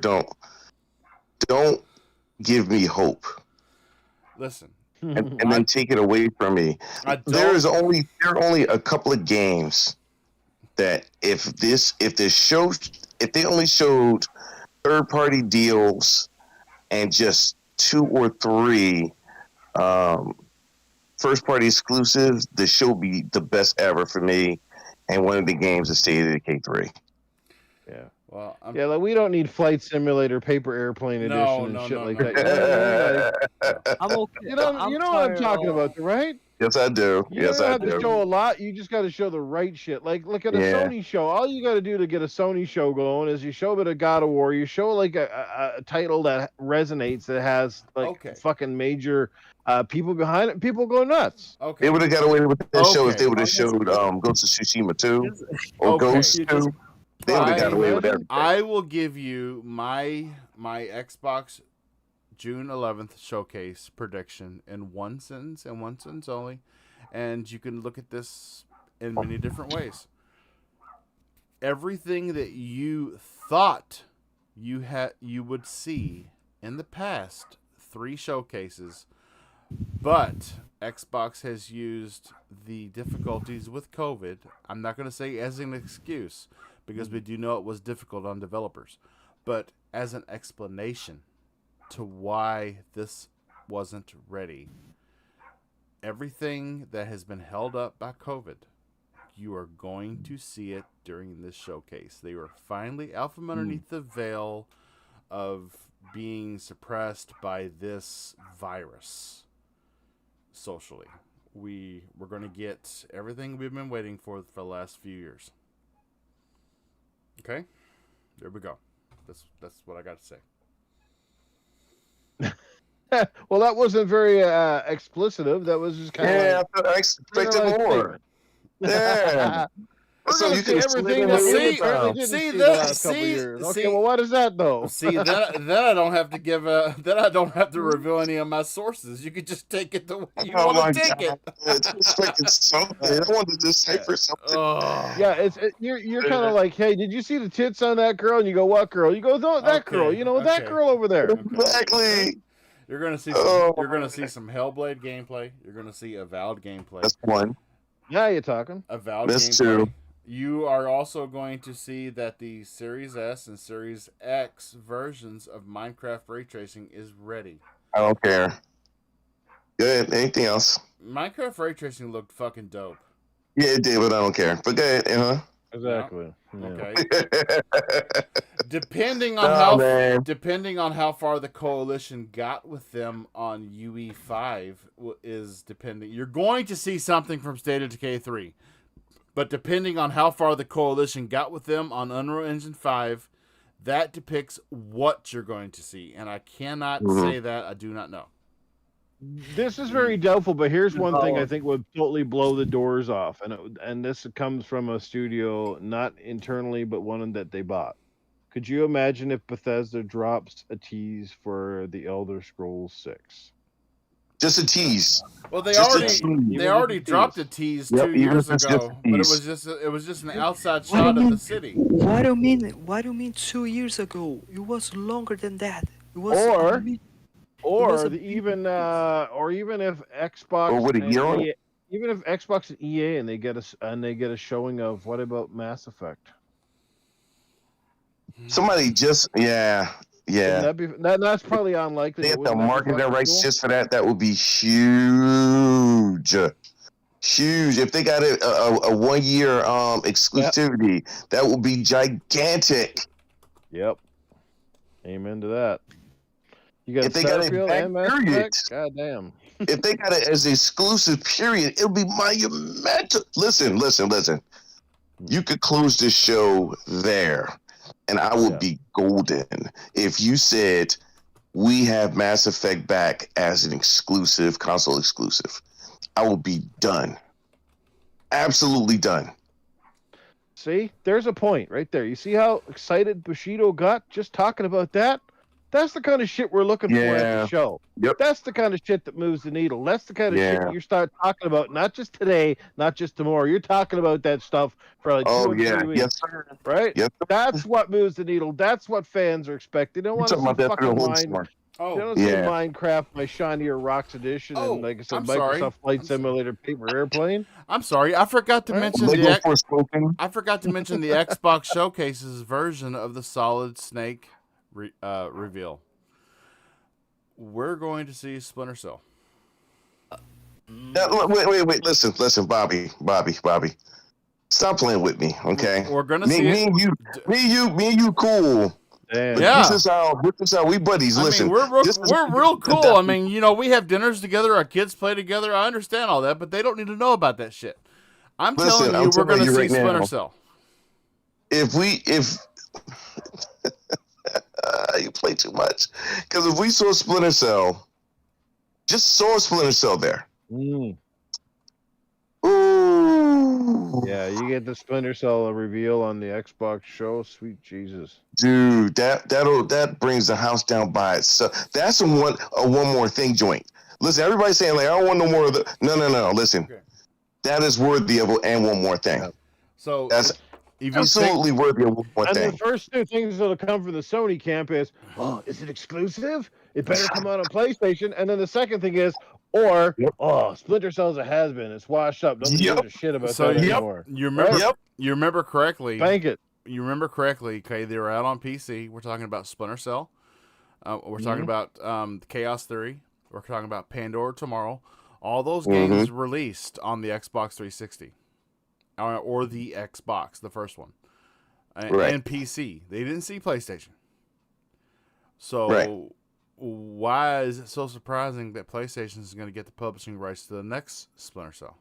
Don't give me hope. Listen. And then take it away from me. There are only a couple of games that if they only showed third-party deals and just 2 or 3 first-party exclusives, the show would be the best ever for me. And one of the games is State of Decay 3. Yeah. Well, like we don't need Flight Simulator Paper Airplane Edition and shit like that. I'm okay. You know what I'm talking about, right? Yes, I do. You Yes, don't I have to do. show a lot. You just got to show the right shit. Like, look at a Yeah. Sony show. All you got to do to get a Sony show going is you show a bit of God of War. You show like a title that resonates, that has like Okay. fucking major people behind it. People go nuts. Okay. They would have got away with that show if they would have Okay. showed Ghost of Tsushima 2 or Okay. Ghost 2. They would have got away with everything. I will give you my Xbox June 11th showcase prediction in one sentence and one sentence only, and you can look at this in many different ways. Everything that you thought you would see in the past 3 showcases, but Xbox has used the difficulties with COVID. I'm not going to say as an excuse, because we do know it was difficult on developers, but as an explanation to why this wasn't ready. Everything that has been held up by COVID, you are going to see it during this showcase. They were finally out from underneath the veil of being suppressed by this virus socially. We're going to get everything we've been waiting for the last few years. Okay? There we go. That's what I got to say. Well, that wasn't very explicitive. That was just kind of I expected more. Yeah. So you can everything that we apparently didn't see the last couple years. Okay, well, what is that though? See, then I don't have to give then I don't have to reveal any of my sources. You could just take it the way you want to take it. It's expecting something. I wanted to decipher something. Yeah, you're kind of like, hey, did you see the tits on that girl? And you go, what girl? You go, no, that girl. You know, that girl over there. Exactly. You're gonna see some Hellblade gameplay. You're gonna see Avowed gameplay. That's one. Yeah, you're talking. Avowed That's gameplay. 2. You are also going to see that the Series S and Series X versions of Minecraft ray tracing is ready. I don't care. Good. Anything else? Minecraft ray tracing looked fucking dope. Yeah, it did, but I don't care. But good. Exactly. No? Yeah. Okay. Depending on how far the coalition got with them on UE5 is depending. You're going to see something from State of Decay 3. But depending on how far the coalition got with them on Unreal Engine 5, that depicts what you're going to see. And I cannot say that. I do not know. This is very doubtful, but here's one thing I think would totally blow the doors off. And this comes from a studio, not internally, but one that they bought. Could you imagine if Bethesda drops a tease for the Elder Scrolls 6? Just a tease. Well, they already dropped a tease 2 years ago, but it was just an outside shot of the city. What do you mean? What do you mean 2 years ago? It was longer than that. It was even if Xbox even if Xbox and EA and they get a showing of what about Mass Effect? Somebody just That's probably unlikely. They have the marketing rights just for that. That would be huge. Huge. If they got a 1 year exclusivity, that would be gigantic. Yep. Amen to that. You got if they got Starfield it and Mass Effect? God damn. If they got it as an exclusive period, it'll be monumental. Listen. You could close this show there. And I would be golden if you said we have Mass Effect back as an exclusive, console exclusive. I will be done. Absolutely done. See, there's a point right there. You see how excited Bushido got just talking about that? That's the kind of shit we're looking for at the show. Yep. That's the kind of shit that moves the needle. That's the kind of shit that you start talking about, not just today, not just tomorrow. You're talking about that stuff for like 2 or 3 weeks. Yes, sir. Right? Yes, sir. That's what moves the needle. That's what fans are expecting. They don't want to see fucking Minecraft by Shinier Rocks Edition and like I said, Microsoft Flight Simulator paper airplane. I'm sorry, I forgot to mention the Xbox Showcase's version of the Solid Snake reveal. We're going to see Splinter Cell. Wait. Listen, Bobby. Stop playing with me, okay? We're gonna me see and you cool. Damn. Yeah. This is how we buddies. Listen, we're real cool. I mean, we have dinners together. Our kids play together. I understand all that, but they don't need to know about that shit. I'm telling you, we're going to see Splinter Cell. If you play too much, because if we saw Splinter Cell, just saw Splinter Cell there. Mm. Ooh. Yeah, you get the Splinter Cell reveal on the Xbox show. Sweet Jesus, dude, that brings the house down by itself. That's a one more thing joint. Listen, everybody's saying like I don't want no more of the. No. Listen, okay. That is worthy of and one more thing. Yeah. So that's absolutely worthy of one more thing. And the first two things that'll come from the Sony camp is, oh, is it exclusive? It better come out on PlayStation. And then the second thing is, Splinter Cell's a has-been. It's washed up. Nobody gives a shit about that anymore. You remember correctly. Bank it. You remember correctly. Okay, they were out on PC. We're talking about Splinter Cell. We're talking about Chaos Theory. We're talking about Pandora Tomorrow. All those games released on the Xbox 360 or the Xbox, the first one, and PC. They didn't see PlayStation. So why is it so surprising that PlayStation is going to get the publishing rights to the next Splinter Cell?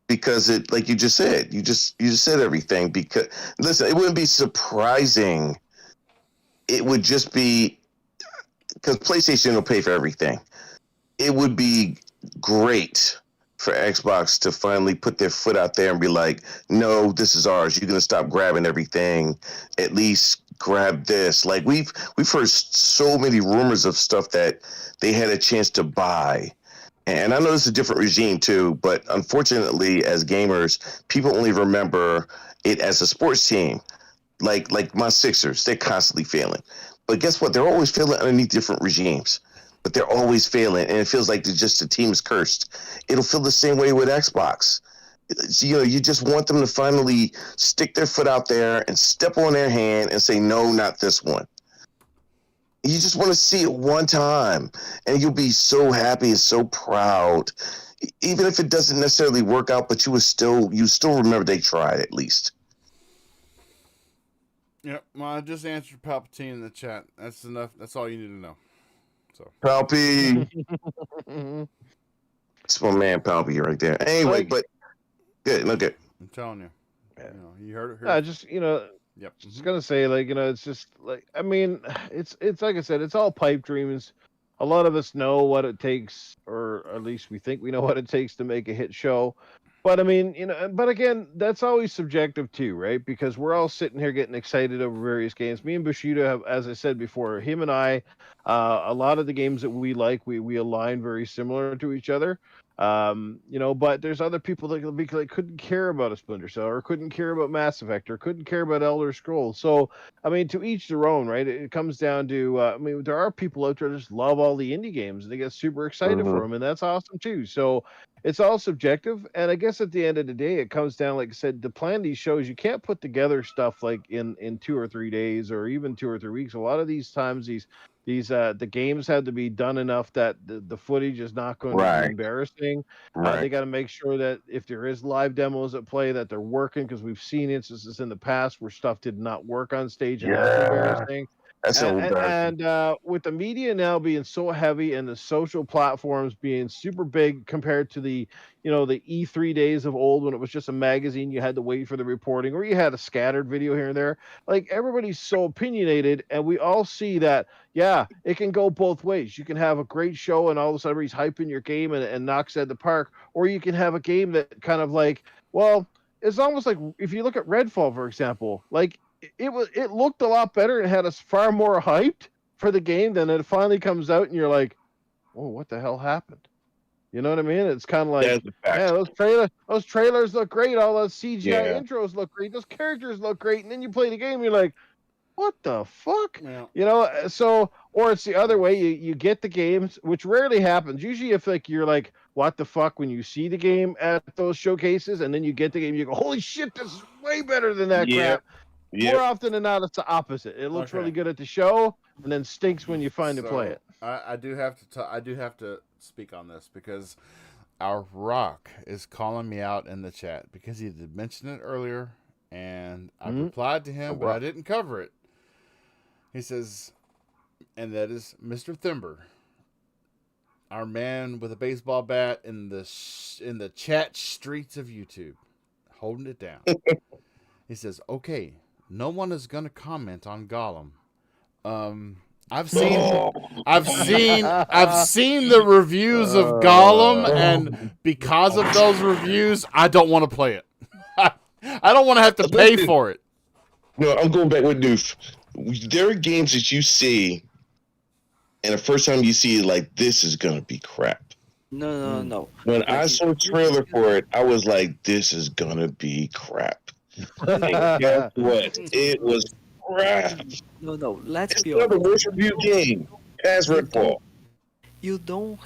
Because it, like you just said, you just said everything. Because listen, it wouldn't be surprising. It would just be because PlayStation will pay for everything. It would be great for Xbox to finally put their foot out there and be like, no, this is ours. You're going to stop grabbing everything. At least grab this. Like we've heard so many rumors of stuff that they had a chance to buy. And I know it's a different regime too, but unfortunately as gamers, people only remember it as a sports team. Like my Sixers, they're constantly failing. But guess what? They're always failing underneath different regimes. But they're always failing, and it feels like the team is cursed. It'll feel the same way with Xbox. You just want them to finally stick their foot out there and step on their hand and say, no, not this one. You just want to see it one time, and you'll be so happy and so proud. Even if it doesn't necessarily work out, but you still remember they tried at least. Yep. Well, I just answered Palpatine in the chat. That's enough. That's all you need to know. So Palpy. It's my man Palpy right there. Anyway, but good. Look at. I'm telling you. You heard it. Yep. Just gonna say, it's just like, I mean, it's like I said, it's all pipe dreams. A lot of us know what it takes, or at least we think we know what it takes to make a hit show. But I mean, but again, that's always subjective too, right? Because we're all sitting here getting excited over various games. Me and Bushido have, as I said before, him and I, a lot of the games that we like, we align very similar to each other. But there's other people that couldn't care about a Splinter Cell, or couldn't care about Mass Effect, or couldn't care about Elder Scrolls. So, I mean, to each their own, right? It comes down to, there are people out there that just love all the indie games, and they get super excited for them, and that's awesome too. So, it's all subjective, and I guess at the end of the day, it comes down, like I said, to plan these shows. You can't put together stuff like in 2 or 3 days, or even 2 or 3 weeks. A lot of these times, the games have to be done enough that the footage is not going to be embarrassing. They got to make sure that if there is live demos at play, that they're working, because we've seen instances in the past where stuff did not work on stage, and that's embarrassing. And with the media now being so heavy and the social platforms being super big compared to the E3 days of old, when it was just a magazine, you had to wait for the reporting, or you had a scattered video here and there. Like, everybody's so opinionated, and we all see that, it can go both ways. You can have a great show and all of a sudden he's hyping your game and knocks it at the park, or you can have a game that kind of like, well, it's almost like, if you look at Redfall, for example, like, it looked a lot better and had us far more hyped for the game. Then it finally comes out and you're like, oh, what the hell happened? You know what I mean? It's kind of like, those trailers look great. All those CGI intros look great. Those characters look great. And then you play the game and you're like, what the fuck? Yeah. So, or it's the other way. You get the games, which rarely happens. Usually if you're like, what the fuck, when you see the game at those showcases and then you get the game, you go, holy shit, this is way better than that crap. More often than not, it's the opposite. It looks really good at the show, and then stinks when you finally play it. I do have to speak on this, because our Rock is calling me out in the chat because he did mention it earlier, and I replied to him, but I didn't cover it. He says, and that is Mr. Thimber, our man with a baseball bat in the chat streets of YouTube, holding it down. He says, "Okay, no one is gonna comment on Gollum. I've seen the reviews of Gollum, and because of those reviews, I don't want to play it. I don't want to have to pay for it." No, I'm going back with Doof. There are games that you see, and the first time you see it, like, this is gonna be crap. No. When I saw a trailer for it, I was like, this is gonna be crap. And guess what? It was crap. No. Let's be It's another honest. worst review game. Past Redfall. You don't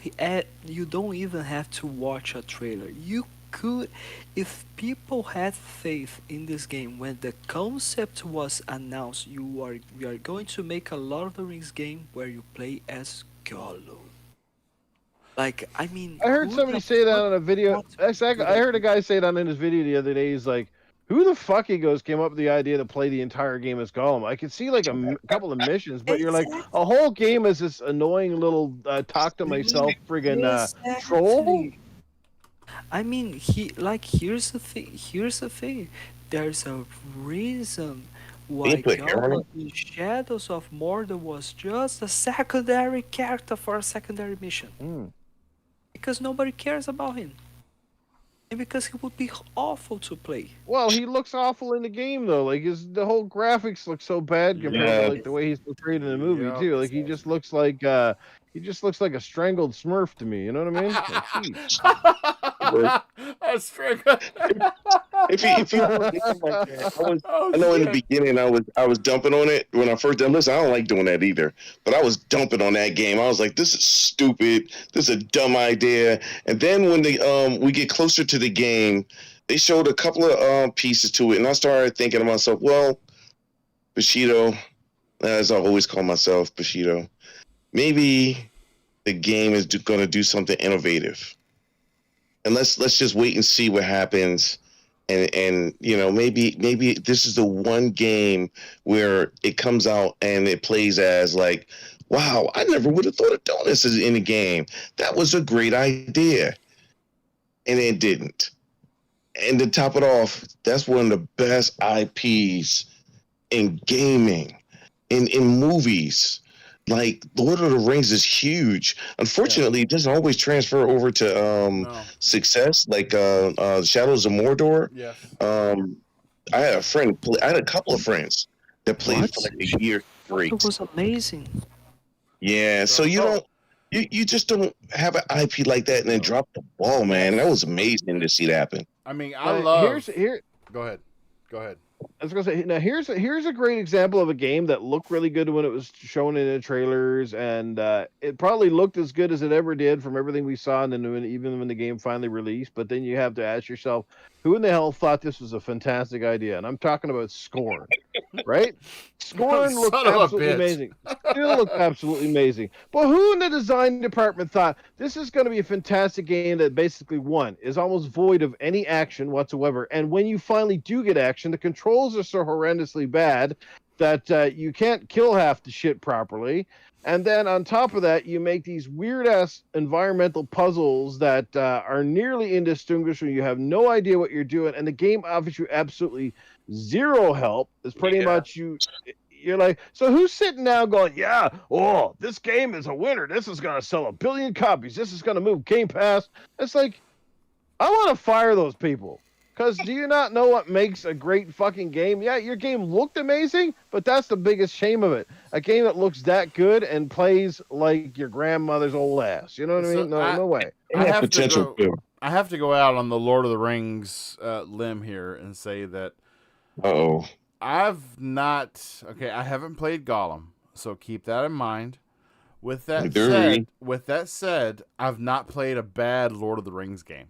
even have to watch a trailer. You could, if people had faith in this game when the concept was announced. We are going to make a Lord of the Rings game where you play as Gollum. Like, I mean, I heard who somebody the say that fuck on a video. wants to Exactly. do I that? heard a guy say that in his video the other day. He's like, "Who the fuck," he goes, "came up with the idea to play the entire game as Gollum?" I could see like a couple of missions, but you're like, Exactly. a whole game is this annoying little talk to myself friggin' troll. Exactly. I mean, here's the thing. There's a reason why put hair on Gollum it? in Shadows of Mordor was just a secondary character for a secondary mission. Mm. Because nobody cares about him. And because he would be awful to play. Well, he looks awful in the game though. Like the whole graphics look so bad compared Yeah. to like the way he's portrayed in the movie Yep. too. Like he just looks like a strangled Smurf to me. You know what I mean? Like, geez. That's true. If you don't like that, I know in the shit. beginning I was dumping on it when I first done. Listen, I don't like doing that either, but I was dumping on that game. I was like, this is stupid. This is a dumb idea. And then when we get closer to the game, they showed a couple of pieces to it, and I started thinking to myself, well, Bushido, as I always call myself, Bushido, maybe the game is going to do something innovative. And let's just wait and see what happens. And you know, maybe this is the one game where it comes out and it plays as like, wow, I never would have thought of doing this in a game. That was a great idea. And it didn't. And to top it off, that's one of the best IPs in gaming, in movies. Like, Lord of the Rings is huge. Unfortunately, it doesn't always transfer over to No. success, like Shadows of Mordor. Yes. I had a couple of friends that played for like a year straight. It was amazing. Yeah, so you just don't have an IP like that and then drop the ball, man. That was amazing to see that happen. I mean, I love. Here. Go ahead. I was gonna say, now here's a great example of a game that looked really good when it was shown in the trailers, and it probably looked as good as it ever did from everything we saw, and then even when the game finally released. But then you have to ask yourself, who in the hell thought this was a fantastic idea? And I'm talking about Scorn, right? Scorn looked Son of a absolutely bitch. amazing. Still looked absolutely amazing. But who in the design department thought this is going to be a fantastic game that basically, one, is almost void of any action whatsoever, and when you finally do get action, the controls are so horrendously bad that you can't kill half the shit properly. And then on top of that, you make these weird-ass environmental puzzles that are nearly indistinguishable. You have no idea what you're doing, and the game offers you absolutely zero help. It's pretty much you're like, so who's sitting now going, yeah, oh, this game is a winner. This is going to sell 1 billion copies. This is going to move Game Pass. It's like, I want to fire those people. Because do you not know what makes a great fucking game? Yeah, your game looked amazing, but that's the biggest shame of it. A game that looks that good and plays like your grandmother's old ass. You know what I mean? No way. I have potential to go. I have to go out on the Lord of the Rings limb here and say that Uh-oh. I haven't played Gollum, so keep that in mind. With that said, I've not played a bad Lord of the Rings game.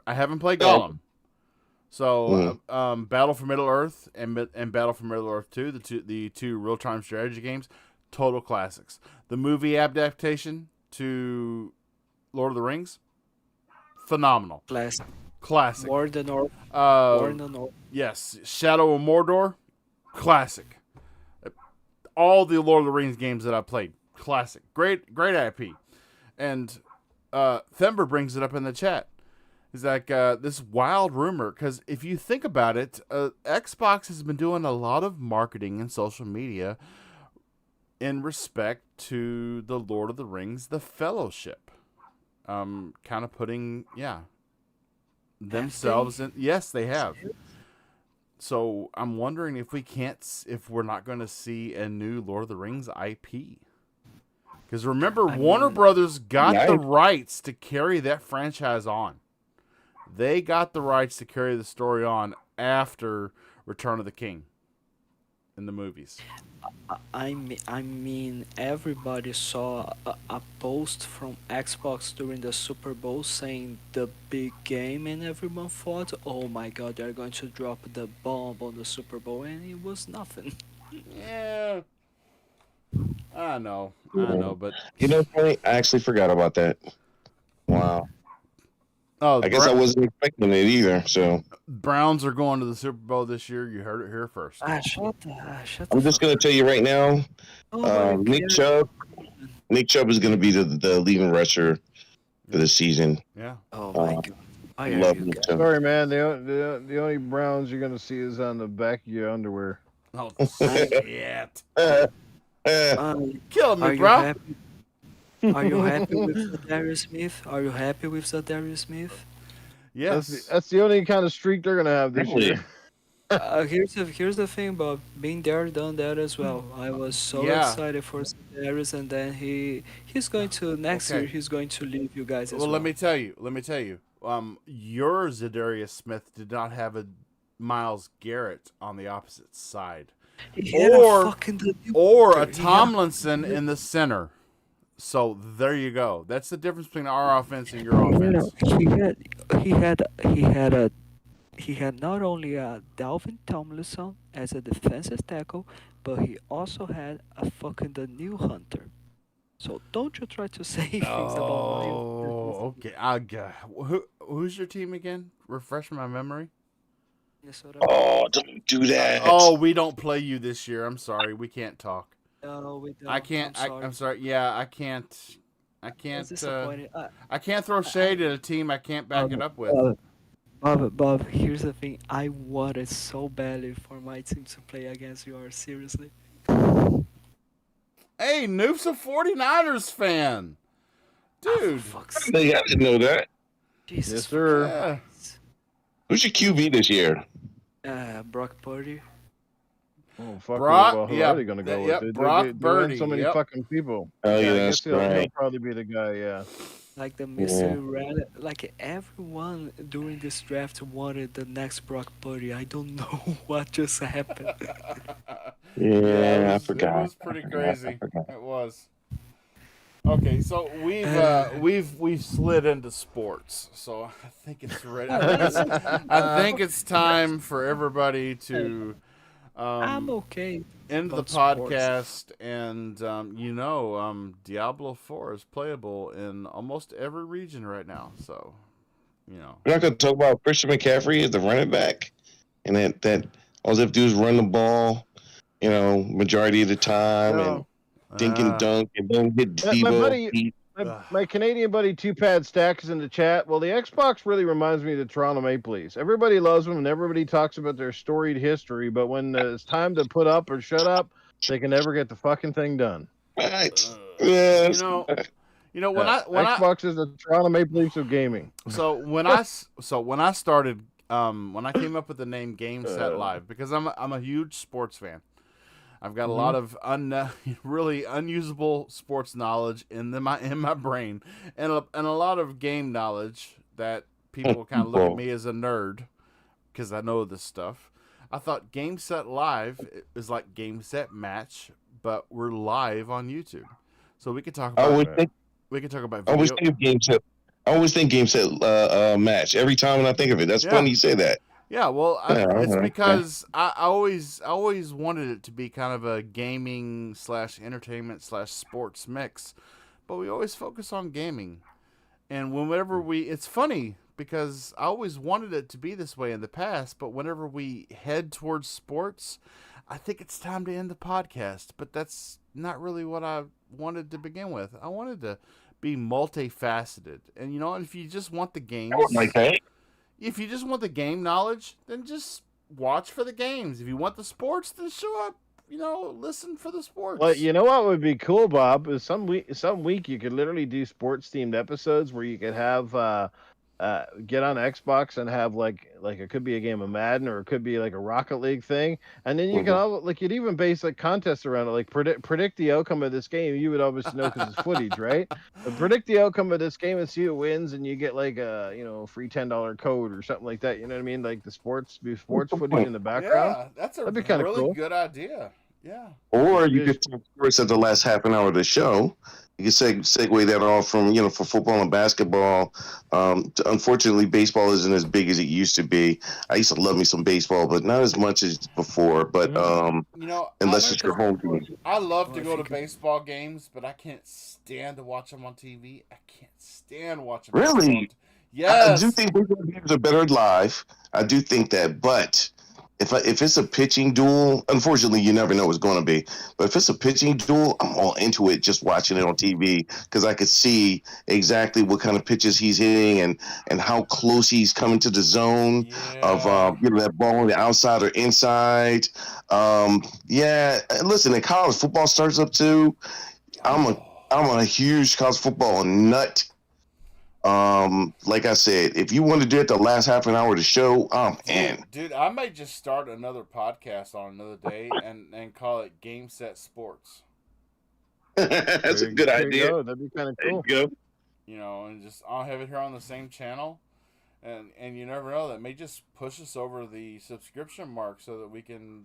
I haven't played Gollum. So, Battle for Middle Earth and Battle for Middle Earth 2, the two real-time strategy games, total classics. The movie adaptation to Lord of the Rings, phenomenal. Classic. More than North. Yes, Shadow of Mordor, classic. all the Lord of the Rings games that I played. Classic. Great IP. And Thember brings it up in the chat. He's like, this wild rumor, because if you think about it, Xbox has been doing a lot of marketing and social media in respect to the Lord of the Rings, the Fellowship. Kind of putting, themselves in. Yes, they have. So I'm wondering if we're not going to see a new Lord of the Rings IP. Because remember, Warner Brothers got the rights to carry that franchise on. They got the rights to carry the story on after Return of the King in the movies. I mean, everybody saw a post from Xbox during the Super Bowl saying the big game, and everyone thought, oh my god, they're going to drop the bomb on the Super Bowl, and it was nothing. Yeah. I know, but... You know, funny, I actually forgot about that. Wow. Oh, I guess I wasn't expecting it either, so... Browns are going to the Super Bowl this year. You heard it here first. Shut the I'm just going to tell you right now, Oh, Nick Chubb is going to be the leading rusher for the season. Yeah. Oh my god. I Love Nick Chubb. Sorry, man. The only Browns you're gonna see is on the back of your underwear. Oh, shit. Kill me, Are bro. you happy? Are you happy with Darius Smith? Are you happy with Darius Smith? Yes. That's the only kind of streak they're gonna have this Really? year. Here's the thing, Bob. Being there, done that as well. I was so excited for Darius, and then he's going to next year. He's going to leave you guys as well. Well, let me tell you. Your Zadarius Smith did not have a Myles Garrett on the opposite side, or a Tomlinson in the center. So there you go. That's the difference between our offense and your offense. He had not only a Dalvin Tomlinson as a defensive tackle, but he also had a fucking the new Hunter. So don't you try to say things about my... Oh, okay. Who's your team again? Refresh my memory. Minnesota. Oh, don't do that. Oh, we don't play you this year. I'm sorry. We can't talk. No, we don't. I can't. I'm sorry. Yeah, I can't. I can't. Disappointed. I can't throw shade at a team I can't back it up with. Bob, here's the thing. I wanted so badly for my team to play against yours. Seriously. Hey, Noof's a 49ers fan. Dude. I didn't know that. Jesus. Yes, sir. Yeah. Who's your QB this year? Brock Purdy. Oh, fuck. Brock, Who are they gonna go with? Brock They Purdy. so many fucking people. Oh, yeah, I that's guess he'll right. probably be the guy. Yeah. Like the mystery red, like everyone during this draft wanted the next Brock Purdy. I don't know what just happened. Yeah, I forgot. It was pretty crazy. It was. Okay, so we've slid into sports. So I think it's ready. I think it's time for everybody to I'm okay. end the podcast. And Diablo 4 is playable in almost every region right now. So We're not going to talk about Christian McCaffrey as the running back, and that all they have to do is run the ball, majority of the time, and dink and dunk, and then hit Debo. My Canadian buddy Two Pad Stack is in the chat. Well, the Xbox really reminds me of the Toronto Maple Leafs. Everybody loves them, and everybody talks about their storied history. But when it's time to put up or shut up, they can never get the fucking thing done. Right. When Xbox is the Toronto Maple Leafs of gaming. So when I started, when I came up with the name Game Set Live, because I'm a huge sports fan. I've got a lot of really unusable sports knowledge in my brain, and a lot of game knowledge that people kind of look at me as a nerd because I know this stuff. I thought Game Set Live is like Game Set Match, but we're live on YouTube, so we could talk about we can talk about. I always think of Game Set. I always think Game Set Match every time when I think of it. That's funny you say that. Yeah, well, it's because I always wanted it to be kind of a gaming / entertainment / sports mix, but we always focus on gaming. And whenever it's funny because I always wanted it to be this way in the past, but whenever we head towards sports, I think it's time to end the podcast, but that's not really what I wanted to begin with. I wanted to be multifaceted. And if you just want the games, if you just want the game knowledge, then just watch for the games. If you want the sports, then show up, listen for the sports. Well, you know what would be cool, Bob, is some week you could literally do sports themed episodes where you could have get on Xbox and have like it could be a game of Madden, or it could be like a Rocket League thing, and then you can you'd even base like contests around it, like predict the outcome of this game. You would obviously know because it's footage, right? But predict the outcome of this game and see who wins, and you get like a free $10 code or something like that. You know what I mean? Like the sports footage in the background. Yeah, that'd be kind of really cool. good idea. Yeah. Or you could talk first at the last half an hour of the show. You can segue that off from, for football and basketball. Unfortunately, baseball isn't as big as it used to be. I used to love me some baseball, but not as much as before. But unless it's your home team. I love to go to baseball games, but I can't stand to watch them on TV. I can't stand watching them. Really? Yes. I do think baseball games are better live. I do think that, but if it's a pitching duel, unfortunately, you never know what's going to be. But if it's a pitching duel, I'm all into it just watching it on TV because I could see exactly what kind of pitches he's hitting and how close he's coming to the zone of that ball on the outside or inside. Listen, and college football starts up too. I'm a huge college football nut. Like I said, if you want to do it the last half an hour of the show, I'm in. Dude, I might just start another podcast on another day and call it Game Set Sports. That's a good idea. That'd be kind of cool. There you go. And just I'll have it here on the same channel, and you never know, that may just push us over the subscription mark so that we can.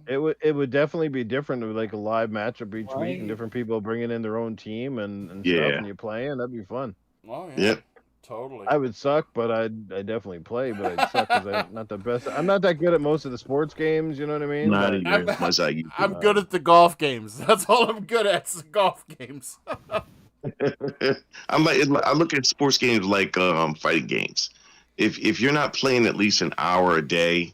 It would definitely be different with like a live matchup each week and different people bringing in their own team and stuff, and you playing. That'd be fun. Oh yeah. Yep. Totally. I would suck, but I definitely play. But I'd suck because I'm not the best. I'm not that good at most of the sports games. You know what I mean? I'm good at the golf games. That's all I'm good at. Is the golf games. I look at sports games like fighting games. If you're not playing at least an hour a day,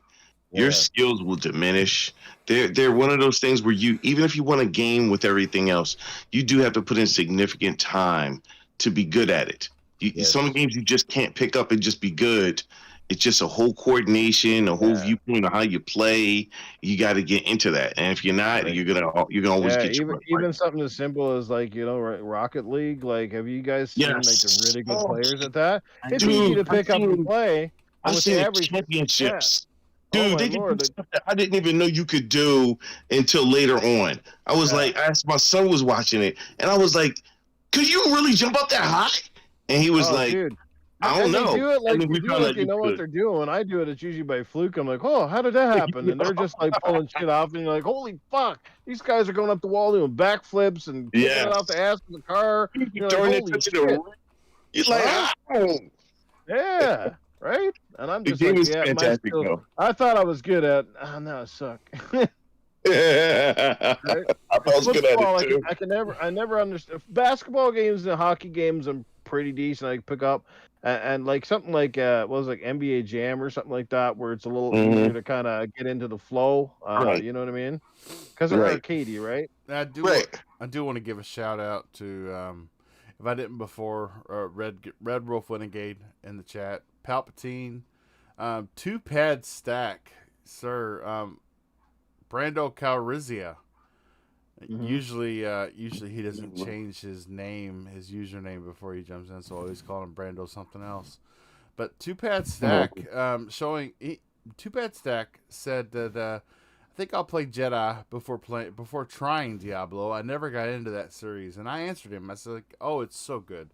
your skills will diminish. They're one of those things where even if you want a game with everything else, you do have to put in significant time to be good at it. Some games you just can't pick up and just be good. It's just a whole coordination, a whole viewpoint of how you play. You got to get into that, and if you're not, you're gonna always get even something as simple as like Rocket League. Like, have you guys seen like the really good players at that? It's easy to pick up and play. I've seen championships. Dude, they can do stuff that I didn't even know you could do until later on. I was like, my son was watching it, and I was like, could you really jump up that high? And he was like, dude. I don't know. They do it like you know what they're doing. When I do it, it's usually by fluke. I'm like, oh, how did that happen? And they're just like pulling shit off, and you're like, holy fuck, these guys are going up the wall doing backflips and kicking it off the ass of the car. You're like, holy shit. You're like, oh. Yeah, right? And I'm just the game like, is fantastic, though. I thought I was good at. Oh, no, I suck. Right? I was good at it too. I never understand basketball games and hockey games. I'm pretty decent. I can pick up and like something like NBA Jam or something like that, where it's a little easier to kind of get into the flow. You know what I mean? Because they're arcadey, right? I do want to give a shout out to if I didn't before, Red Wolf Renegade in the chat, Palpatine, 2-pad stack, sir. Brando Calrissian. Usually he doesn't change his username before he jumps in, so I always call him Brando something else. But 2-pad stack, showing 2-pad stack said that I think I'll play Jedi before trying Diablo. I never got into that series, and I answered him. I said, like, "Oh, it's so good."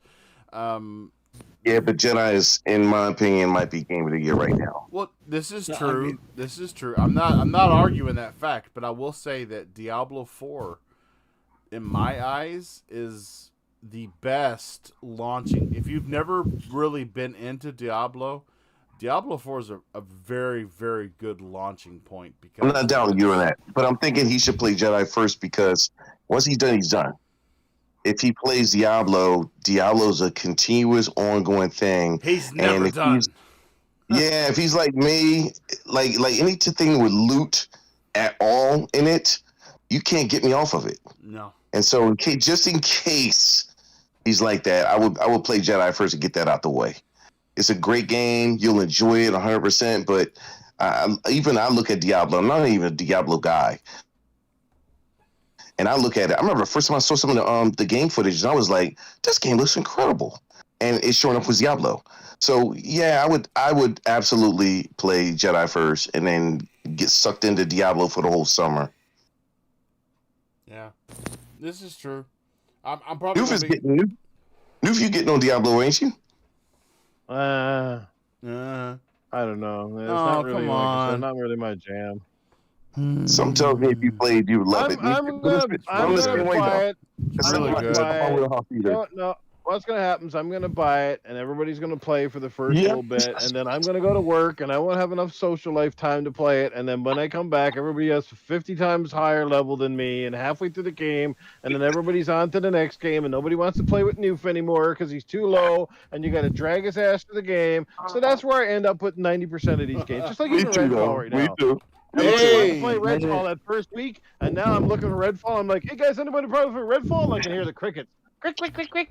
Yeah, but Jedi is, in my opinion, might be game of the year right now. Well, this is true. This is true. I'm not arguing that fact, but I will say that Diablo 4, in my eyes, is the best launching. If you've never really been into Diablo 4 is a very, very good launching point. Because I'm not doubting you on that, but I'm thinking he should play Jedi first because once he's done, he's done. If he plays Diablo's a continuous, ongoing thing. He's never done. If he's like me, like anything with loot, at all in it, you can't get me off of it. No. And so, just in case he's like that, I would play Jedi first and get that out the way. It's a great game. You'll enjoy it 100%. But I look at Diablo. I'm not even a Diablo guy. And I look at it. I remember the first time I saw some of the game footage, and I was like, "This game looks incredible," and it's showing up with Diablo. So yeah, I would absolutely play Jedi first, and then get sucked into Diablo for the whole summer. Yeah, this is true. I'm probably Noof, you getting on Diablo, ain't you? I don't know. It's not really come on. not really my jam. Some tells me if you played, you would love it. I'm gonna buy it. It's really good. No. What's gonna happen is I'm gonna buy it, and everybody's gonna play for the first little bit, and then I'm gonna go to work, and I won't have enough social life time to play it. And then when I come back, everybody has 50 times higher level than me, and halfway through the game, and then everybody's on to the next game, and nobody wants to play with Noof anymore because he's too low, and you got to drag his ass to the game. So that's where I end up with 90% of these games, just like in Redfall right now. Me too. Hey, I play Redfall that first week, and now I'm looking for Redfall. I'm like, hey guys, anybody probably for Redfall? And I can hear the crickets. Quick. You're like,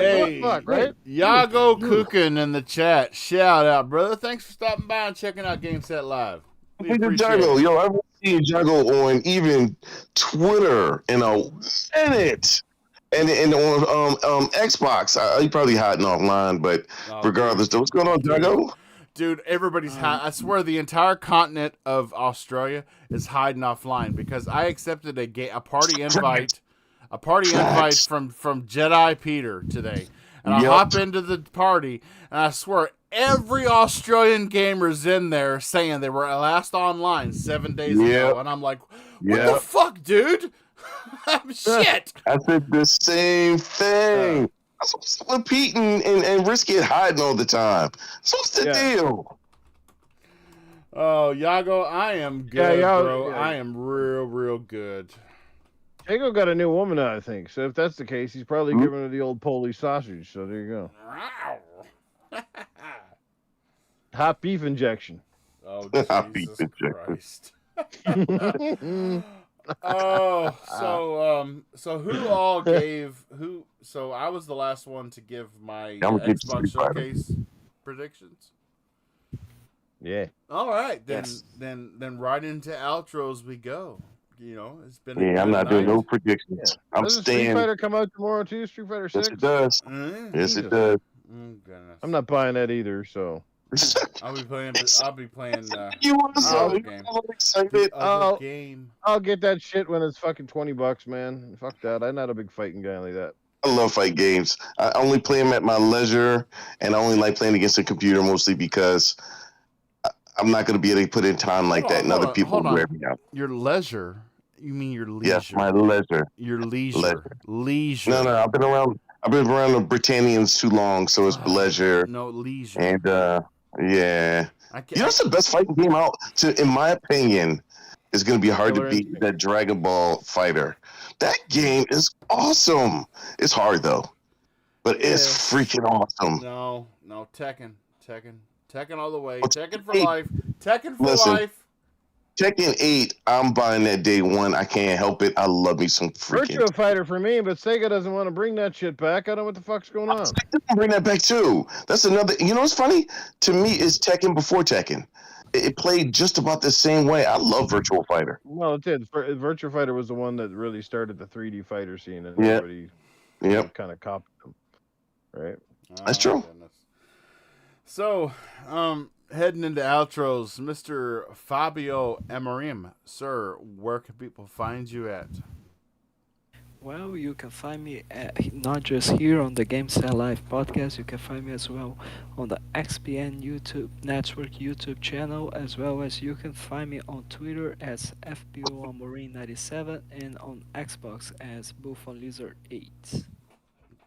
hey, what the fuck, right? Yago Kukin in the chat. Shout out, brother. Thanks for stopping by and checking out Game Set Live. We appreciate it. Yo, I've seen Jago on even Twitter in a minute. And on Xbox, he probably hiding offline, but regardless, what's going on, Jago? Dude, everybody's I swear the entire continent of Australia is hiding offline because I accepted a party invite. A party invite from Jedi Peter today. And I hop into the party, and I swear every Australian gamer's in there saying they were last online 7 days ago. And I'm like, what the fuck, dude? Shit. I said the same thing. What's with Pete and Risky hiding all the time? So what's the deal? Oh, Yago, I am good, bro. I am real good. Jago got a new woman now, I think. So if that's the case, he's probably giving her the old Polish sausage. So there you go. Hot beef injection. Oh, Jesus Christ. So who all gave who? So I was the last one to give my Xbox Showcase predictions. Yeah. All right, then right into outros we go. You know, it's been. I'm not doing no predictions. I'm Does staying. Street Fighter come out tomorrow too? Street Fighter 6? Yes, it does. Yes, it does. Oh, goodness. I'm not buying that either. So I'll be playing. You want to say? I'm excited. I'll get that shit when it's fucking $20, man. Fuck that. I'm not a big fighting guy like that. I love fight games. I only play them at my leisure, and I only like playing against the computer mostly because I'm not going to be able to put in time like that, and other people will wear me out. Your leisure? You mean your leisure? Yes, my leisure. Your leisure. Leisure. No. I've been around the Britannians too long, so it's leisure. No, leisure. And yeah. You know what's the best fighting game out? In my opinion, is going to be hard to beat that Dragon Ball Fighter. That game is awesome. It's hard though, but it's freaking awesome. No, Tekken all the way. Tekken for life. Tekken for life. Tekken 8, I'm buying that day one. I can't help it. I love me some freaking Virtua Fighter for me, but Sega doesn't want to bring that shit back. I don't know what the fuck's going on. Bring that back too. That's another. You know what's funny? To me, it's Tekken before Tekken. It played just about the same way. I love Virtua Fighter. Well, it did. Virtua Fighter was the one that really started the 3D fighter scene, and everybody kind of copied them. Right? That's true. Goodness. So, heading into outros, Mr. Fabio Amarim, sir, where can people find you at? Well, you can find me not just here on the Game Set Live podcast, you can find me as well on the XPN YouTube Network YouTube channel, as well as you can find me on Twitter as FBOAmarine97 and on Xbox as BuffonLizard8.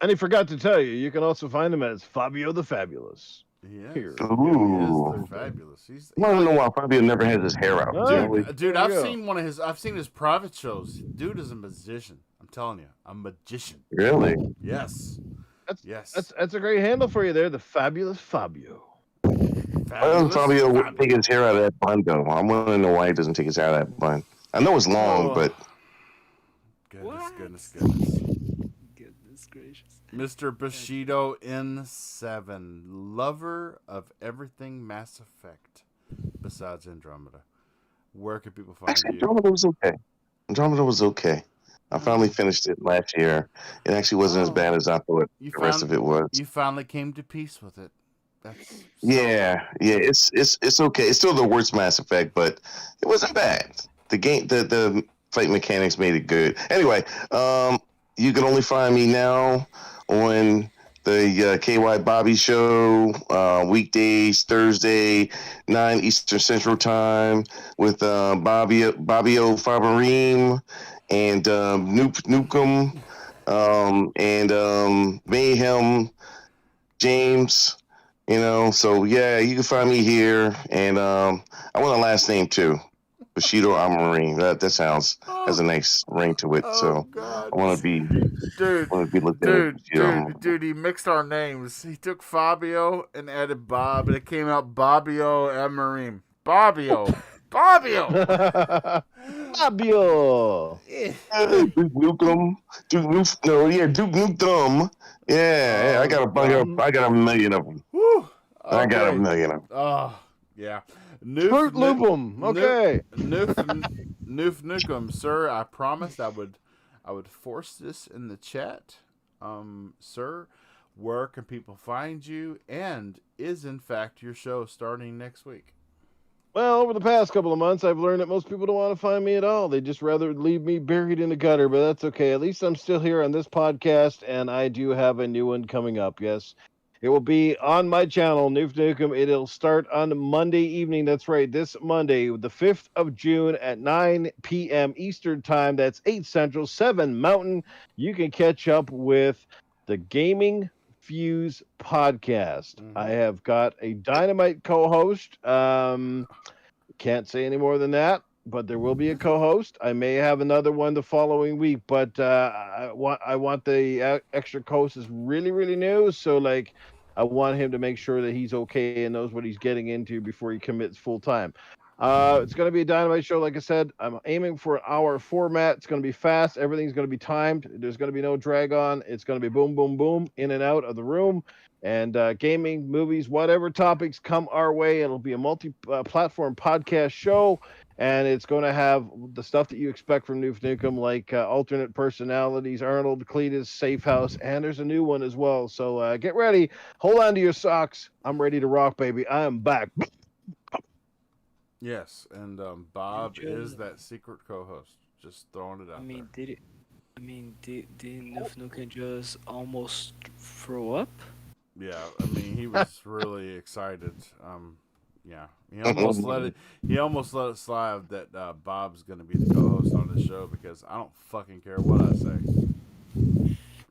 And he forgot to tell you, you can also find him as Fabio the Fabulous. Yeah, Ooh. He is fabulous. I don't know why Fabio never has his hair out. Dude, I've seen his private shows. Dude is a musician. I'm telling you, a magician. Really? Yes. That's a great handle for you there, the Fabulous Fabio. Fabio wouldn't take his hair out of that bun, though. I want to know why he doesn't take his hair out of that bun. I know it's long, but... Goodness. Goodness gracious. Mr. Bushido N7, lover of everything Mass Effect besides Andromeda. Where can people find you? Andromeda was okay. I finally finished it last year. It actually wasn't as bad as I thought the rest of it was. You finally came to peace with it. It's okay. It's still the worst Mass Effect, but it wasn't bad. The game, the fight mechanics made it good. Anyway, you can only find me now on the KY Bobby Show, weekdays, Thursday, 9 Eastern Central Time, with Bobbio Fabarim and Nukem and Mayhem James. So yeah, you can find me here, and I want a last name too, Bushido Amarim. That has a nice ring to it. So God. I want to be, dude. He mixed our names. He took Fabio and added Bob, and it came out Bobbio Amarim. Bobbio. Duke Nukem. Duke Nukem. Yeah, I got a million of them. Whew. I got a million of them. Oh, yeah. Fruit Loop'em. Okay. Noof Nukem, sir. I promised I would force this in the chat. Sir, where can people find you? And is in fact your show starting next week? Well, over the past couple of months, I've learned that most people don't want to find me at all. They just rather leave me buried in the gutter, but that's okay. At least I'm still here on this podcast, and I do have a new one coming up, yes. It will be on my channel, Noof Nukem. It'll start on Monday evening. That's right, this Monday, the 5th of June at 9 p.m. Eastern Time. That's 8 Central, 7 Mountain. You can catch up with the Gaming Fuse podcast. I have got a dynamite co-host. Can't say any more than that, but there will be a co-host. I may have another one the following week, but I want the extra co-host is really, really new. So I want him to make sure that he's okay and knows what he's getting into before he commits full time. It's going to be a dynamite show. Like I said, I'm aiming for an hour format. It's going to be fast. Everything's going to be timed. There's going to be no drag on. It's going to be boom, boom, boom, in and out of the room. And gaming, movies, whatever topics come our way. It'll be a multi-platform podcast show. And it's going to have the stuff that you expect from Noof Nukem, like alternate personalities, Arnold, Cletus, Safe House, and there's a new one as well. So get ready. Hold on to your socks. I'm ready to rock, baby. I am back. Yes, and Bob is that secret co-host. Just throwing it out there. Did Noof Nukem just almost throw up? Yeah, he was really excited. Yeah, he almost let it slide that Bob's going to be the co-host on the show because I don't fucking care what I say.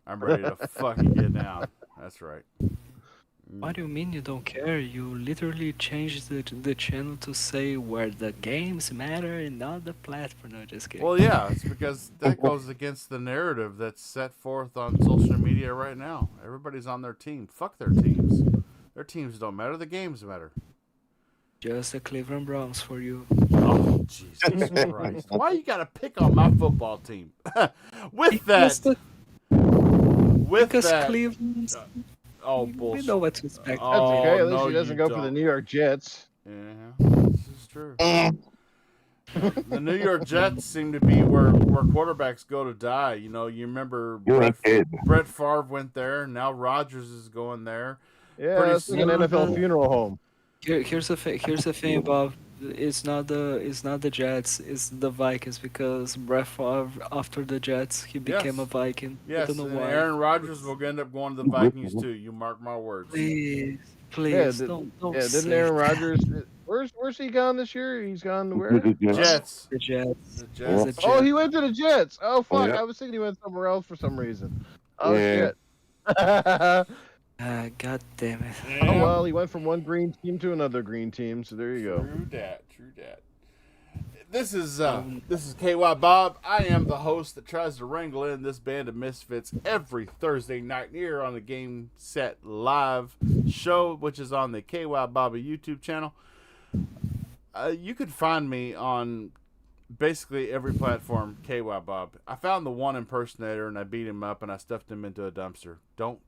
I'm ready to fucking get down. That's right. What do you mean you don't care? You literally changed the channel to say where the games matter and not the platform. No, just kidding. Well, yeah, it's because that goes against the narrative that's set forth on social media right now. Everybody's on their team. Fuck their teams. Their teams don't matter. The games matter. Just the Cleveland Browns for you. Oh, Jesus Christ. Why you gotta pick on my football team? Because Cleveland... Oh, bullshit. We know what to expect. That's okay. At least he doesn't go for the New York Jets. Yeah, this is true. The New York Jets seem to be where quarterbacks go to die. You remember Brett Favre went there. Now Rodgers is going there. Yeah, it's like an NFL funeral home. Here's the thing, Bob. It's not the Jets. It's the Vikings because Brett Favre after the Jets he became a Viking. Yes, I don't know why. Aaron Rodgers will end up going to the Vikings too. You mark my words. Please, don't. Yeah, didn't Aaron Rodgers? Where's he gone this year? He's gone to where? Jets. The Jets. The Jets. Oh, he went to the Jets. Oh fuck! Yeah. I was thinking he went somewhere else for some reason. Oh Yeah. shit. God damn it. Yeah. Oh well, he went from one green team to another green team. So there you go. True that. This is KY Bob. I am the host that tries to wrangle in this band of misfits every Thursday night here on the Game Set Live show, which is on the KY Bobby YouTube channel. You could find me on basically every platform, KY Bob. I found the one impersonator and I beat him up and I stuffed him into a dumpster. Don't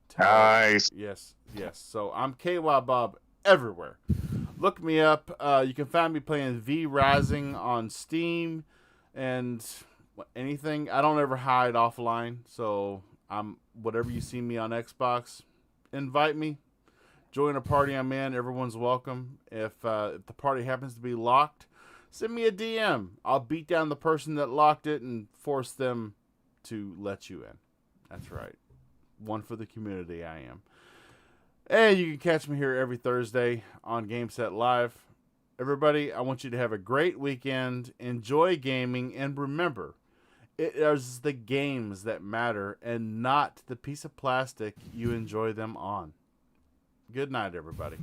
tell. Nice. Yes. So I'm KY Bob everywhere. Look me up. You can find me playing V Rising on Steam and anything. I don't ever hide offline, so I'm whatever you see me on Xbox. Invite me. Join a party I'm in. Everyone's welcome. If the party happens to be locked, send me a DM. I'll beat down the person that locked it and force them to let you in. That's right. One for the community, I am. And you can catch me here every Thursday on Game Set Live. Everybody, I want you to have a great weekend. Enjoy gaming. And remember, it is the games that matter and not the piece of plastic you enjoy them on. Good night, everybody.